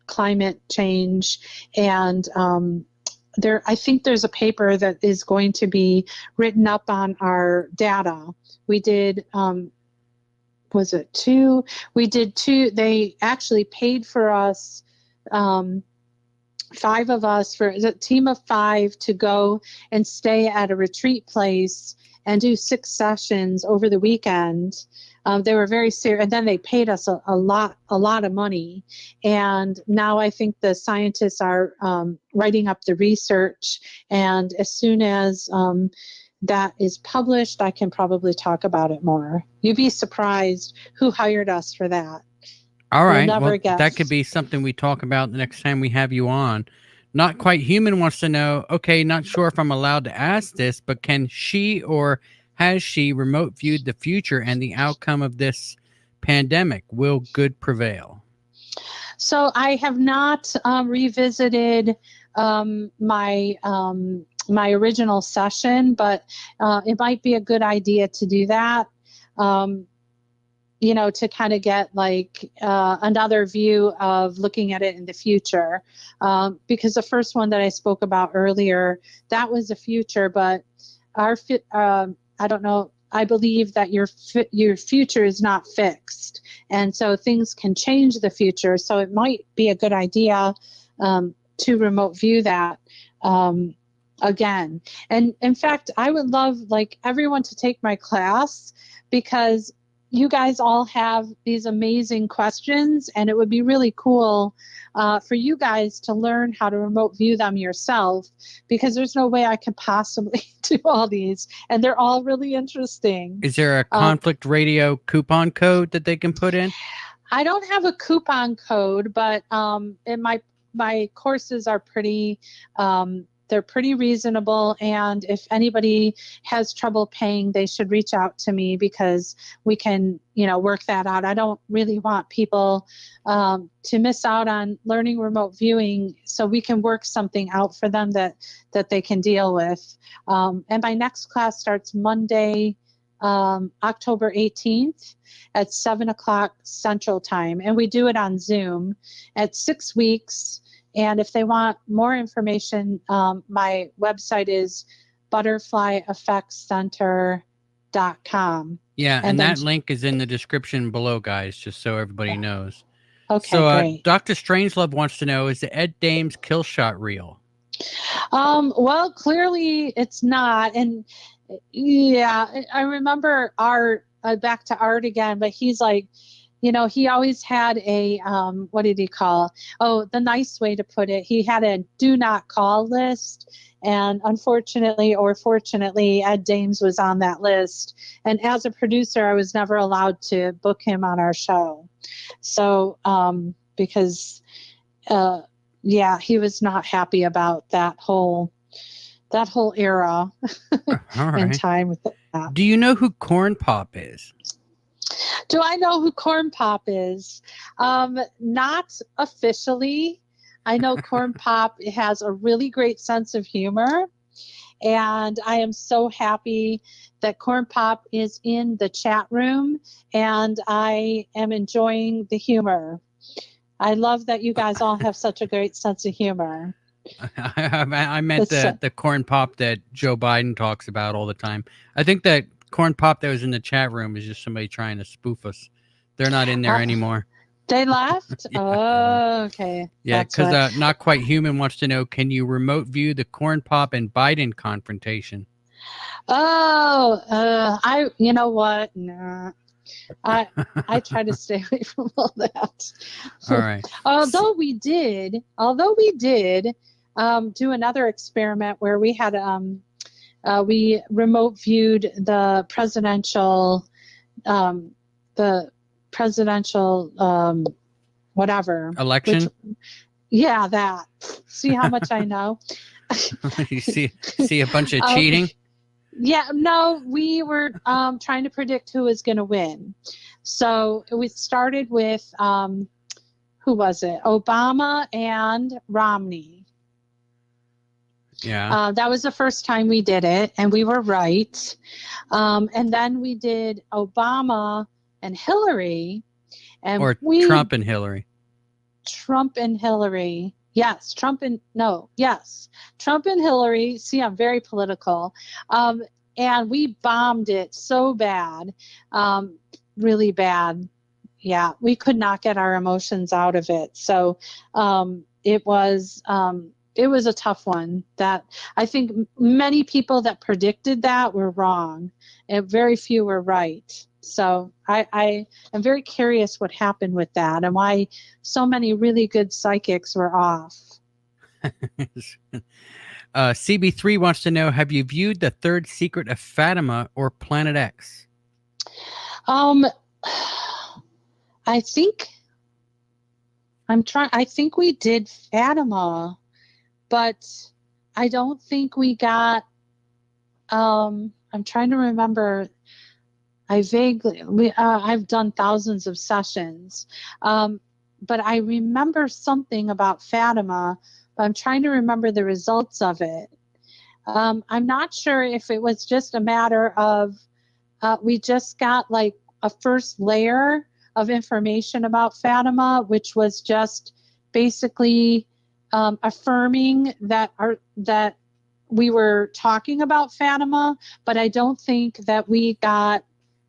climate change, and I think there's a paper that is going to be written up on our data. We did, was it two? We did two. They actually paid for us, 5 of us, for a team of 5 to go and stay at a retreat place and do 6 sessions over the weekend. They were very serious, and then they paid us a lot of money. And now I think the scientists are writing up the research, and as soon as that is published, I can probably talk about it more. You'd be surprised who hired us for that. All right. Well, that could be something we talk about the next time we have you on. Not Quite Human wants to know, okay, not sure if I'm allowed to ask this, but can she or has she remote viewed the future and the outcome of this pandemic? Will good prevail? So I have not revisited my original session, but it might be a good idea to do that. To kind of get like another view of looking at it in the future. Because the first one that I spoke about earlier, that was the future, but I don't know, I believe that your future is not fixed. And so things can change the future. So it might be a good idea to remote view that again. And in fact, I would love like everyone to take my class, because you guys all have these amazing questions, and it would be really cool for you guys to learn how to remote view them yourself, because there's no way I could possibly do all these, and they're all really interesting. Is there a conflict radio coupon code that they can put in? I don't have a coupon code, but my courses are pretty they're pretty reasonable, and if anybody has trouble paying, they should reach out to me, because we can, work that out. I don't really want people to miss out on learning remote viewing, so we can work something out for them that they can deal with. And my next class starts Monday, October 18th at 7:00 Central Time, and we do it on Zoom at 6 weeks. And if they want more information, my website is butterflyeffectscenter.com. Yeah, and that link is in the description below, guys, just so everybody knows. Okay, so, great. Dr. Strangelove wants to know, is the Ed Dames kill shot real? Well, clearly it's not. And yeah, I remember Art, back to Art again, but he's like, he always had a, what did he call? Oh, the nice way to put it, he had a do not call list. And unfortunately or fortunately, Ed Dames was on that list. And as a producer, I was never allowed to book him on our show. So, because, he was not happy about that whole era and time with that. Do you know who Corn Pop is? Do I know who Corn Pop is? Not officially. I know Corn Pop has a really great sense of humor, and I am so happy that Corn Pop is in the chat room, and I am enjoying the humor. I love that you guys all have such a great sense of humor. I meant the Corn Pop that Joe Biden talks about all the time. I think that Corn Pop that was in the chat room is just somebody trying to spoof us. They're not in there anymore. They left? Yeah. Oh, okay. Yeah, because Not Quite Human wants to know, can you remote view the Corn Pop and Biden confrontation? Oh, you know what? Nah. I try to stay away from all that. All right. Although we did do another experiment where we had we remote viewed the presidential whatever election. That. See how much I know. You see a bunch of cheating. Yeah, no, we were trying to predict who was going to win. So we started with who was it? Obama and Romney. Yeah. That was the first time we did it, and we were right. And then we did Obama and Hillary, and Trump and Hillary. Trump and Hillary. Yes, Trump and Hillary. See, I'm very political. And we bombed it so bad, really bad. Yeah, we could not get our emotions out of it. So it was a tough one. That I think many people that predicted that were wrong, and very few were right. So I am very curious what happened with that and why so many really good psychics were off. CB3 wants to know, have you viewed the third secret of Fatima or Planet X? I think we did Fatima, but I don't think we got, I'm trying to remember. I've done thousands of sessions, but I remember something about Fatima, but I'm trying to remember the results of it. I'm not sure if it was just a matter of we just got like a first layer of information about Fatima, which was just basically affirming that we were talking about Fatima, but I don't think that we got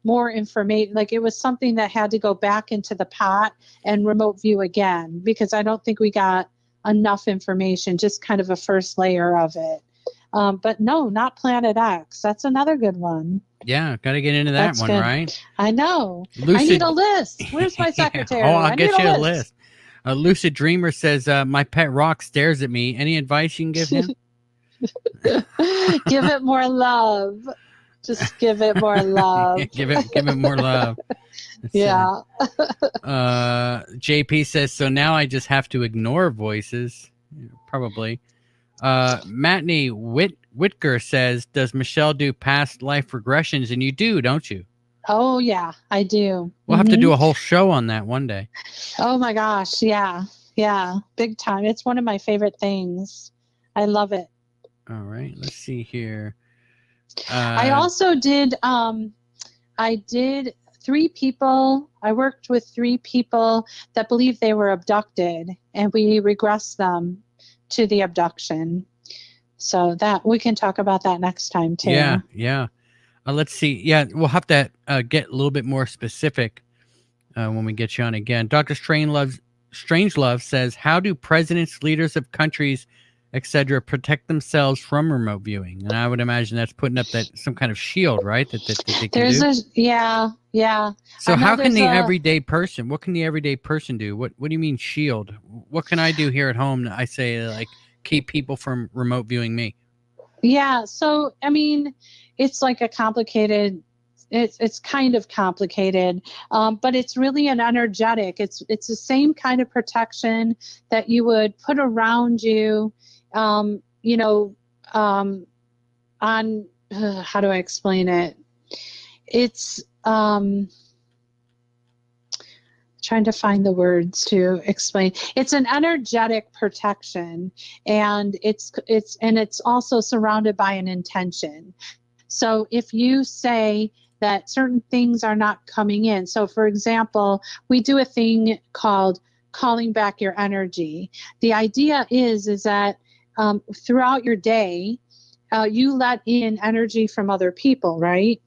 more information. Like it was something that had to go back into the pot and remote view again, because I don't think we got enough information, just kind of a first layer of it. But no, not Planet X. That's another good one. Yeah, got to get into that one, good. Right? I know. Lucid... I need a list. Where's my secretary? I'll get you a list. Lucid Dreamer says, my pet rock stares at me. Any advice you can give him? Give it more love. Just give it more love. give it more love. Yeah. JP says, so now I just have to ignore voices. Probably. Matney Whitker says, does Michelle do past life regressions? And you do, don't you? Oh, yeah, I do. We'll have to do a whole show on that one day. Oh, my gosh. Yeah. Yeah. Big time. It's one of my favorite things. I love it. All right. Let's see here. I also did, I worked with 3 people that believe they were abducted, and we regressed them to the abduction. So that we can talk about that next time too. Yeah. Let's see. Yeah, we'll have to get a little bit more specific when we get you on again. Dr. Strangelove says, how do presidents, leaders of countries, etc., protect themselves from remote viewing. And I would imagine that's putting up that some kind of shield, right? That they can do. Yeah. So I know how can there's the a- everyday person? What can the everyday person do? What do you mean shield? What can I do here at home? I say like keep people from remote viewing me. Yeah, so I mean, it's like a complicated. It's kind of complicated, but it's really an energetic. It's the same kind of protection that you would put around you, you know, on how do I explain it? It's trying to find the words to explain. It's an energetic protection, and it's also surrounded by an intention. So if you say that certain things are not coming in, so for example, we do a thing called calling back your energy. The idea is that throughout your day, you let in energy from other people, right?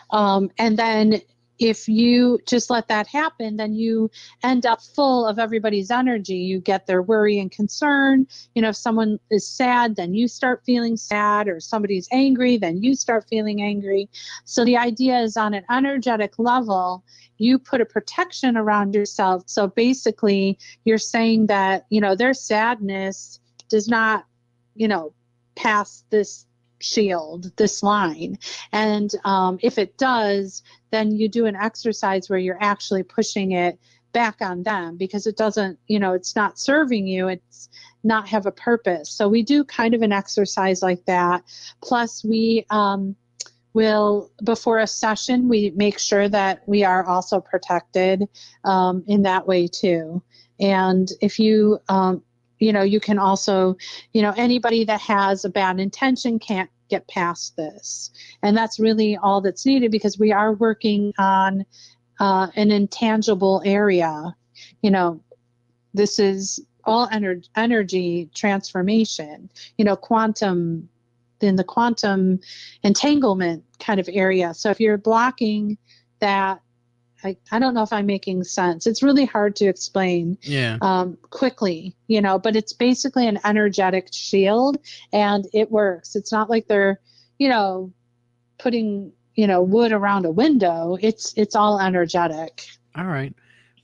And then if you just let that happen, then you end up full of everybody's energy. You get their worry and concern. You know, if someone is sad, then you start feeling sad, or somebody's angry, then you start feeling angry. So the idea is on an energetic level, you put a protection around yourself. So basically you're saying that, you know, their sadness does not, you know, pass this shield, this line. And if it does, then you do an exercise where you're actually pushing it back on them, because it doesn't, you know, it's not serving you, it's not have a purpose. So we do kind of an exercise like that. Plus we will, before a session, we make sure that we are also protected in that way too. And if you you know, you can also, you know, anybody that has a bad intention can't get past this. And that's really all that's needed, because we are working on an intangible area. You know, this is all energy transformation, you know, quantum, in the quantum entanglement kind of area. So if you're blocking that, I don't know if I'm making sense. It's really hard to explain quickly, you know, but it's basically an energetic shield, and it works. It's not like they're, you know, putting, you know, wood around a window. It's all energetic. All right.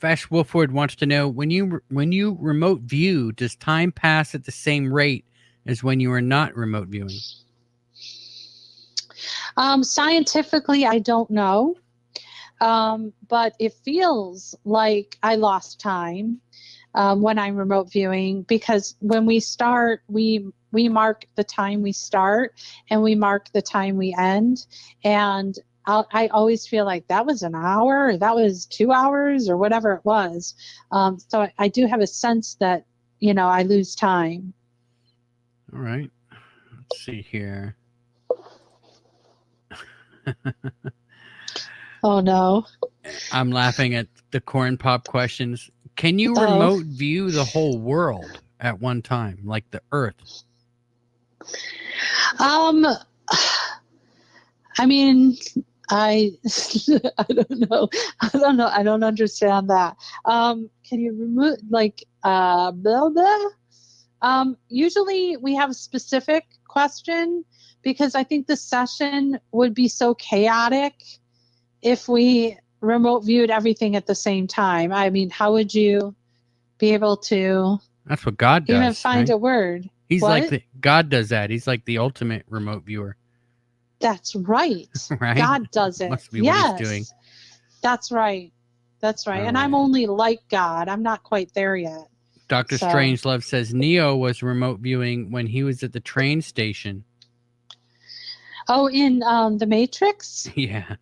Vash Wolford wants to know, when you remote view, does time pass at the same rate as when you are not remote viewing? Scientifically, I don't know. But it feels like I lost time when I'm remote viewing, because when we start, we mark the time we start and we mark the time we end. And I always feel like that was an hour, or that was 2 hours, or whatever it was. So I do have a sense that, you know, I lose time. All right. Let's see here. Oh, no. I'm laughing at the corn pop questions. Can you remote view the whole world at one time, like the Earth? I mean, I don't know. I don't understand that. Can you remove, like, blah, blah? Usually we have a specific question, because I think the session would be so chaotic if we remote viewed everything at the same time. I mean, how would you be able to? That's what God does. Even find right? a word. He's What? like God does that. He's like the ultimate remote viewer. That's right. Right? God does it. Must be yes. what he's doing. That's right. That's right. All and right. I'm only like God. I'm not quite there yet. Dr. Strangelove says Neo was remote viewing when he was at the train station. Oh, in The Matrix? Yeah.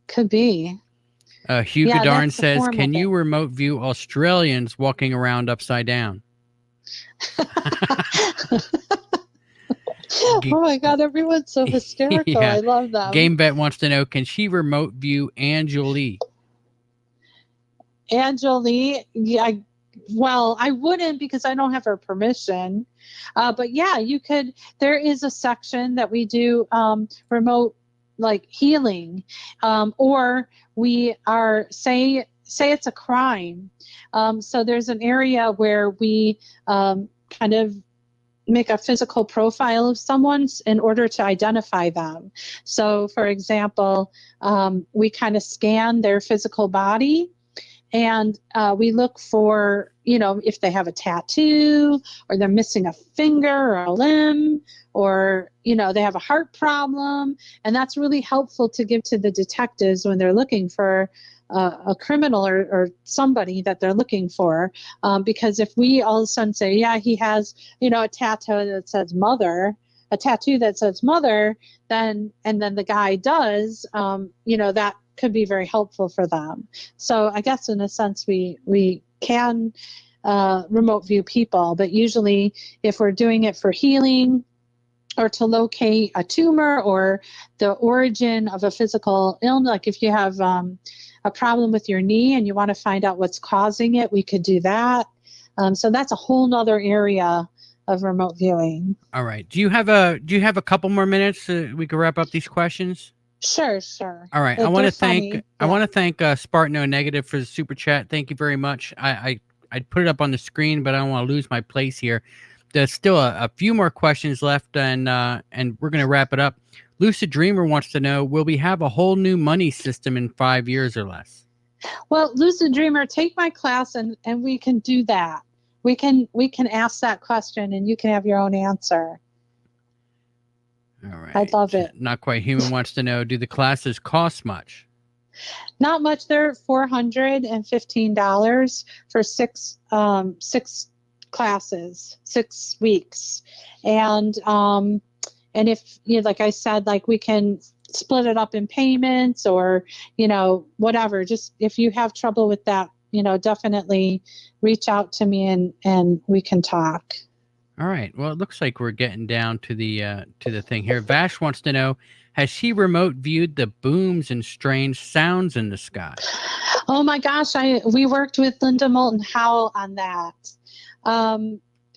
Could be. Hugh Godarn says, can you remote view Australians walking around upside down? Oh my God, everyone's so hysterical. Yeah. I love them. Game Vet wants to know, can she remote view Angelie? Angelie? Yeah. Well, I wouldn't, because I don't have her permission. But yeah, you could. There is a section that we do remote, like, healing, or we are say it's a crime. So there's an area where we kind kind of make a physical profile of someone in order to identify them. So, for example, we kind of scan their physical body, and we look for, if they have a tattoo, or they're missing a finger or a limb, or, they have a heart problem. And that's really helpful to give to the detectives when they're looking for a criminal or somebody that they're looking for. Because if we all of a sudden say, yeah, he has, a tattoo that says mother, then the guy does, that could be very helpful for them. So I guess in a sense we can remote view people, but usually if we're doing it for healing or to locate a tumor or the origin of a physical illness, like if you have a problem with your knee and you want to find out what's causing it, we could do that. So that's a whole nother area of remote viewing. All right. Do you have a couple more minutes so we can wrap up these questions? Sure. All right. I want to thank Spartan O Negative for the super chat. Thank you very much. I put it up on the screen, but I don't want to lose my place here. There's still a few more questions left, and we're going to wrap it up. Lucid Dreamer wants to know, will we have a whole new money system in 5 years or less? Well, Lucid Dreamer, take my class and we can do that. We can ask that question and you can have your own answer. All right. I'd love it. Not Quite Human wants to know, do the classes cost much? Not much. They're $415 for six classes, 6 weeks. And if, like I said, like we can split it up in payments or, whatever. Just if you have trouble with that, definitely reach out to me and we can talk. All right. Well, it looks like we're getting down to the thing here. Vash wants to know, has she remote viewed the booms and strange sounds in the sky? Oh my gosh, we worked with Linda Moulton Howell on that.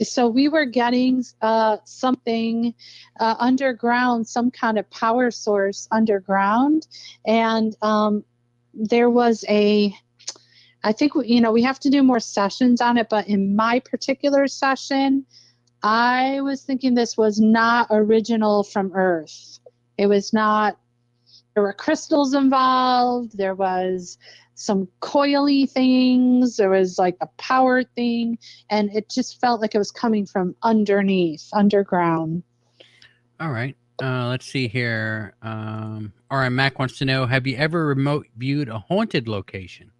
So we were getting something underground, some kind of power source underground, and there was I think we have to do more sessions on it, but in my particular session, I was thinking this was not original from Earth. It was not. There were crystals involved. There was some coily things. There was like a power thing. And it just felt like it was coming from underground. All right. Let's see here. All right. Mac wants to know, have you ever remote viewed a haunted location?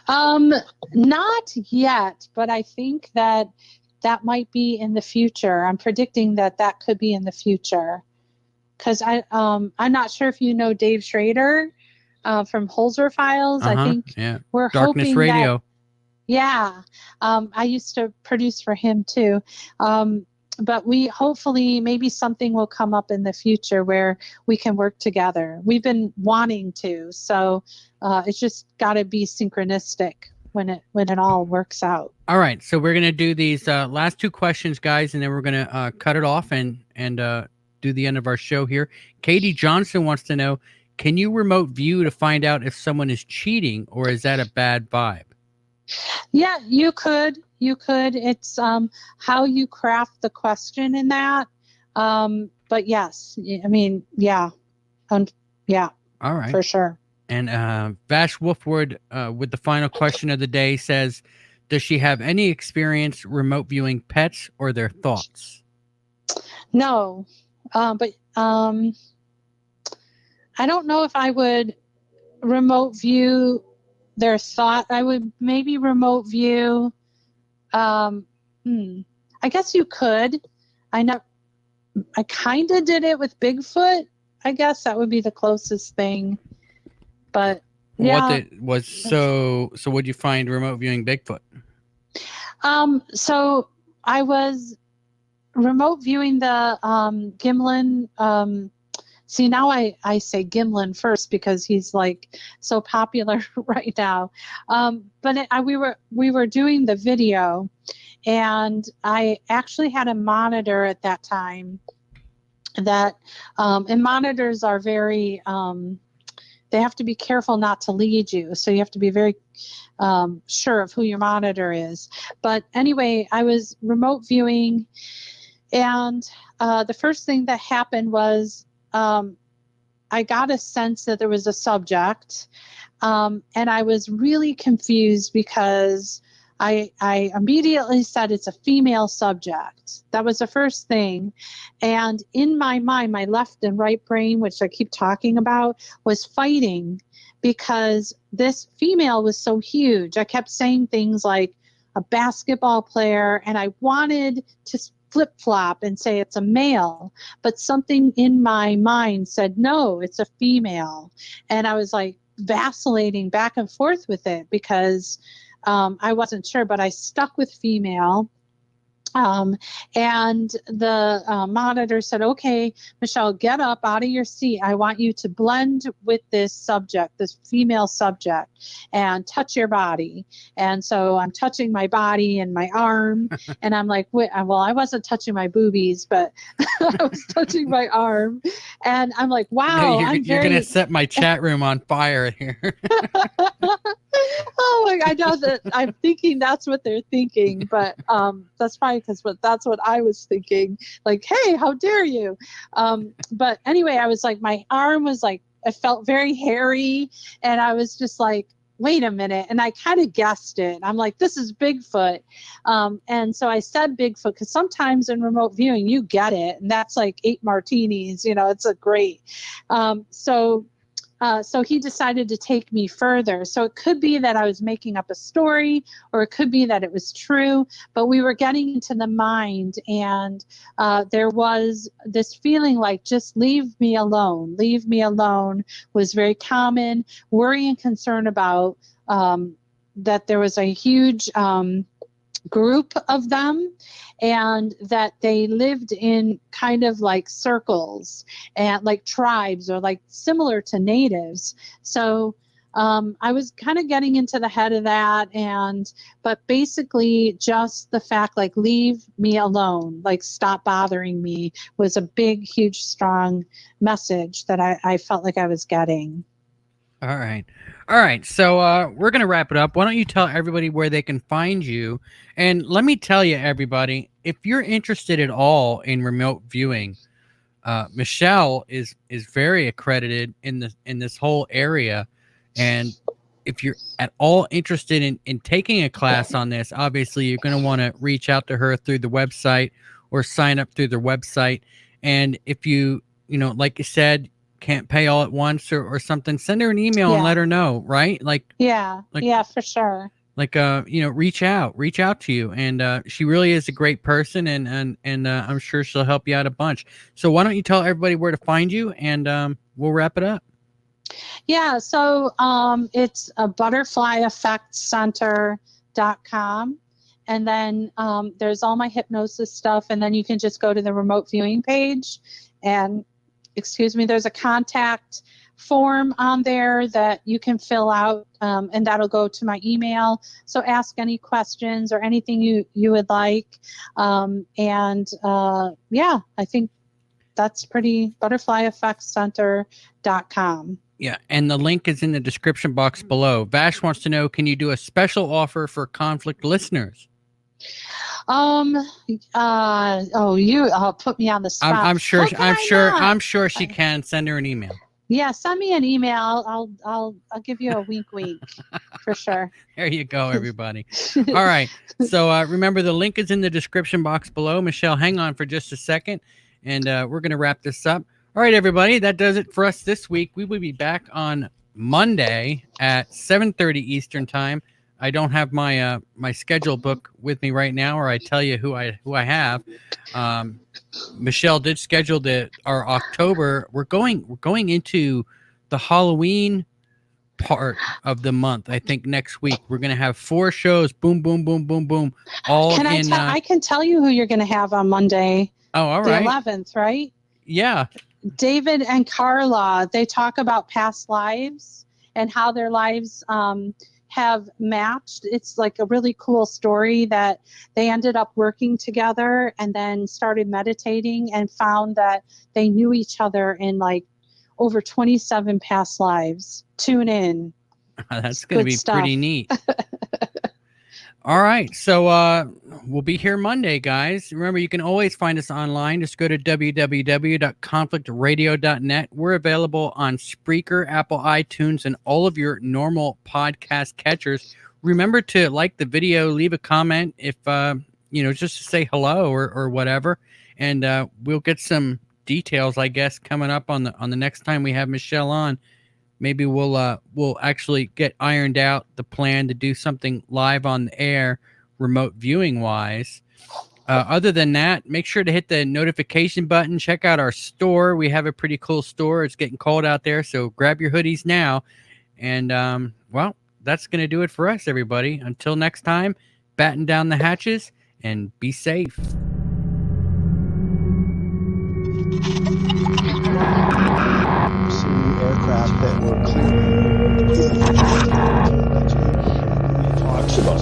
Not yet, but I think that might be in the future. I'm predicting that could be in the future. Because I'm not sure if you know Dave Schrader from Holzer Files. I think we're Darkness hoping Radio. I used to produce for him too. But we hopefully maybe something will come up in the future where we can work together. We've been wanting to, so it's just got to be synchronistic when it all works out. All right, so we're gonna do these last 2 questions, guys, and then we're gonna cut it off and do the end of our show here. Katie Johnson wants to know, can you remote view to find out if someone is cheating, or is that a bad vibe? Yeah, you could. It's how you craft the question in that. But yes, I mean, yeah. Yeah. All right. For sure. And Vash Wolfwood with the final question of the day says, does she have any experience remote viewing pets or their thoughts? No. But I don't know if I would remote view their thought. I would maybe remote view. I guess you could. I kind of did it with Bigfoot. I guess that would be the closest thing. But yeah. So what'd you find remote viewing Bigfoot? So I was remote viewing the Gimlin. See, now I say Gimlin first because he's like so popular right now. But we were doing the video, and I actually had a monitor at that time. That and monitors are very they have to be careful not to lead you. So you have to be very sure of who your monitor is. But anyway, I was remote viewing, and the first thing that happened was I got a sense that there was a subject, and I was really confused because I immediately said it's a female subject. That was the first thing. And in my mind, my left and right brain, which I keep talking about, was fighting because this female was so huge. I kept saying things like a basketball player, and I wanted to flip-flop and say it's a male, but something in my mind said, no, it's a female. And I was like vacillating back and forth with it because I wasn't sure, but I stuck with female. And the monitor said, okay, Michelle, get up out of your seat. I want you to blend with this subject, this female subject, and touch your body. And so I'm touching my body and my arm, and I'm like, well, I wasn't touching my boobies, but I was touching my arm. And I'm like, wow, you're going to set my chat room on fire here. Oh, I know that I'm thinking that's what they're thinking, but that's probably because that's what I was thinking. Like, hey, how dare you? But anyway, I was like, my arm was like, I felt very hairy, and I was just like, wait a minute. And I kind of guessed it. I'm like, this is Bigfoot. And so I said Bigfoot because sometimes in remote viewing, you get it. And that's like 8 martinis, it's a great. So he decided to take me further. So it could be that I was making up a story, or it could be that it was true, but we were getting into the mind, and there was this feeling like, just leave me alone. Leave me alone was very common. Worry and concern about that there was a huge group of them, and that they lived in kind of like circles and like tribes, or like similar to natives. So I was kind of getting into the head of that, but basically just the fact, like, leave me alone, like stop bothering me, was a big, huge, strong message that I felt like I was getting. All right. So we're going to wrap it up. Why don't you tell everybody where they can find you? And let me tell you, everybody, if you're interested at all in remote viewing, Michelle is very accredited in this whole area. And if you're at all interested in taking a class on this, obviously you're going to want to reach out to her through the website or sign up through their website. And if you like you said, can't pay all at once or something, send her an email and let her know, right? Yeah, for sure. Reach out to you. And she really is a great person, and I'm sure she'll help you out a bunch. So why don't you tell everybody where to find you, and we'll wrap it up. Yeah, so it's a butterflyeffectcenter.com. And then there's all my hypnosis stuff. And then you can just go to the remote viewing page, and there's a contact form on there that you can fill out, and that'll go to my email. So ask any questions or anything you would like. I think that's pretty, butterflyeffectcenter.com. Yeah, and the link is in the description box below. Vash wants to know, can you do a special offer for conflict listeners? You put me on the spot. I'm sure she can. Send her an email. Yeah, send me an email. I'll give you a wink for sure. There you go, everybody. All right. So remember, the link is in the description box below. Michelle, hang on for just a second, and we're going to wrap this up. All right, everybody, that does it for us this week. We will be back on Monday at 7:30 Eastern time. I don't have my my schedule book with me right now, or I tell you who I have. Michelle did schedule our October. We're going into the Halloween part of the month. I think next week we're gonna have 4 shows. Boom, boom, boom, boom, boom. I can tell you who you're gonna have on Monday. Oh, all right. The 11th, right? Yeah. David and Carla. They talk about past lives and how their lives have matched. It's like a really cool story that they ended up working together and then started meditating and found that they knew each other in like over 27 past lives. Tune in. That's going to be stuff. pretty neat. All right. So we'll be here Monday, guys. Remember, you can always find us online. Just go to www.conflictradio.net. We're available on Spreaker, Apple iTunes, and all of your normal podcast catchers. Remember to like the video, leave a comment if, just to say hello or whatever. And we'll get some details, I guess, coming up on the next time we have Michelle on. Maybe we'll actually get ironed out the plan to do something live on the air, remote viewing wise. Other than that, make sure to hit the notification button. Check out our store. We have a pretty cool store. It's getting cold out there, so grab your hoodies now. And that's going to do it for us, everybody. Until next time, batten down the hatches and be safe. Aircraft that were clearing. Talks about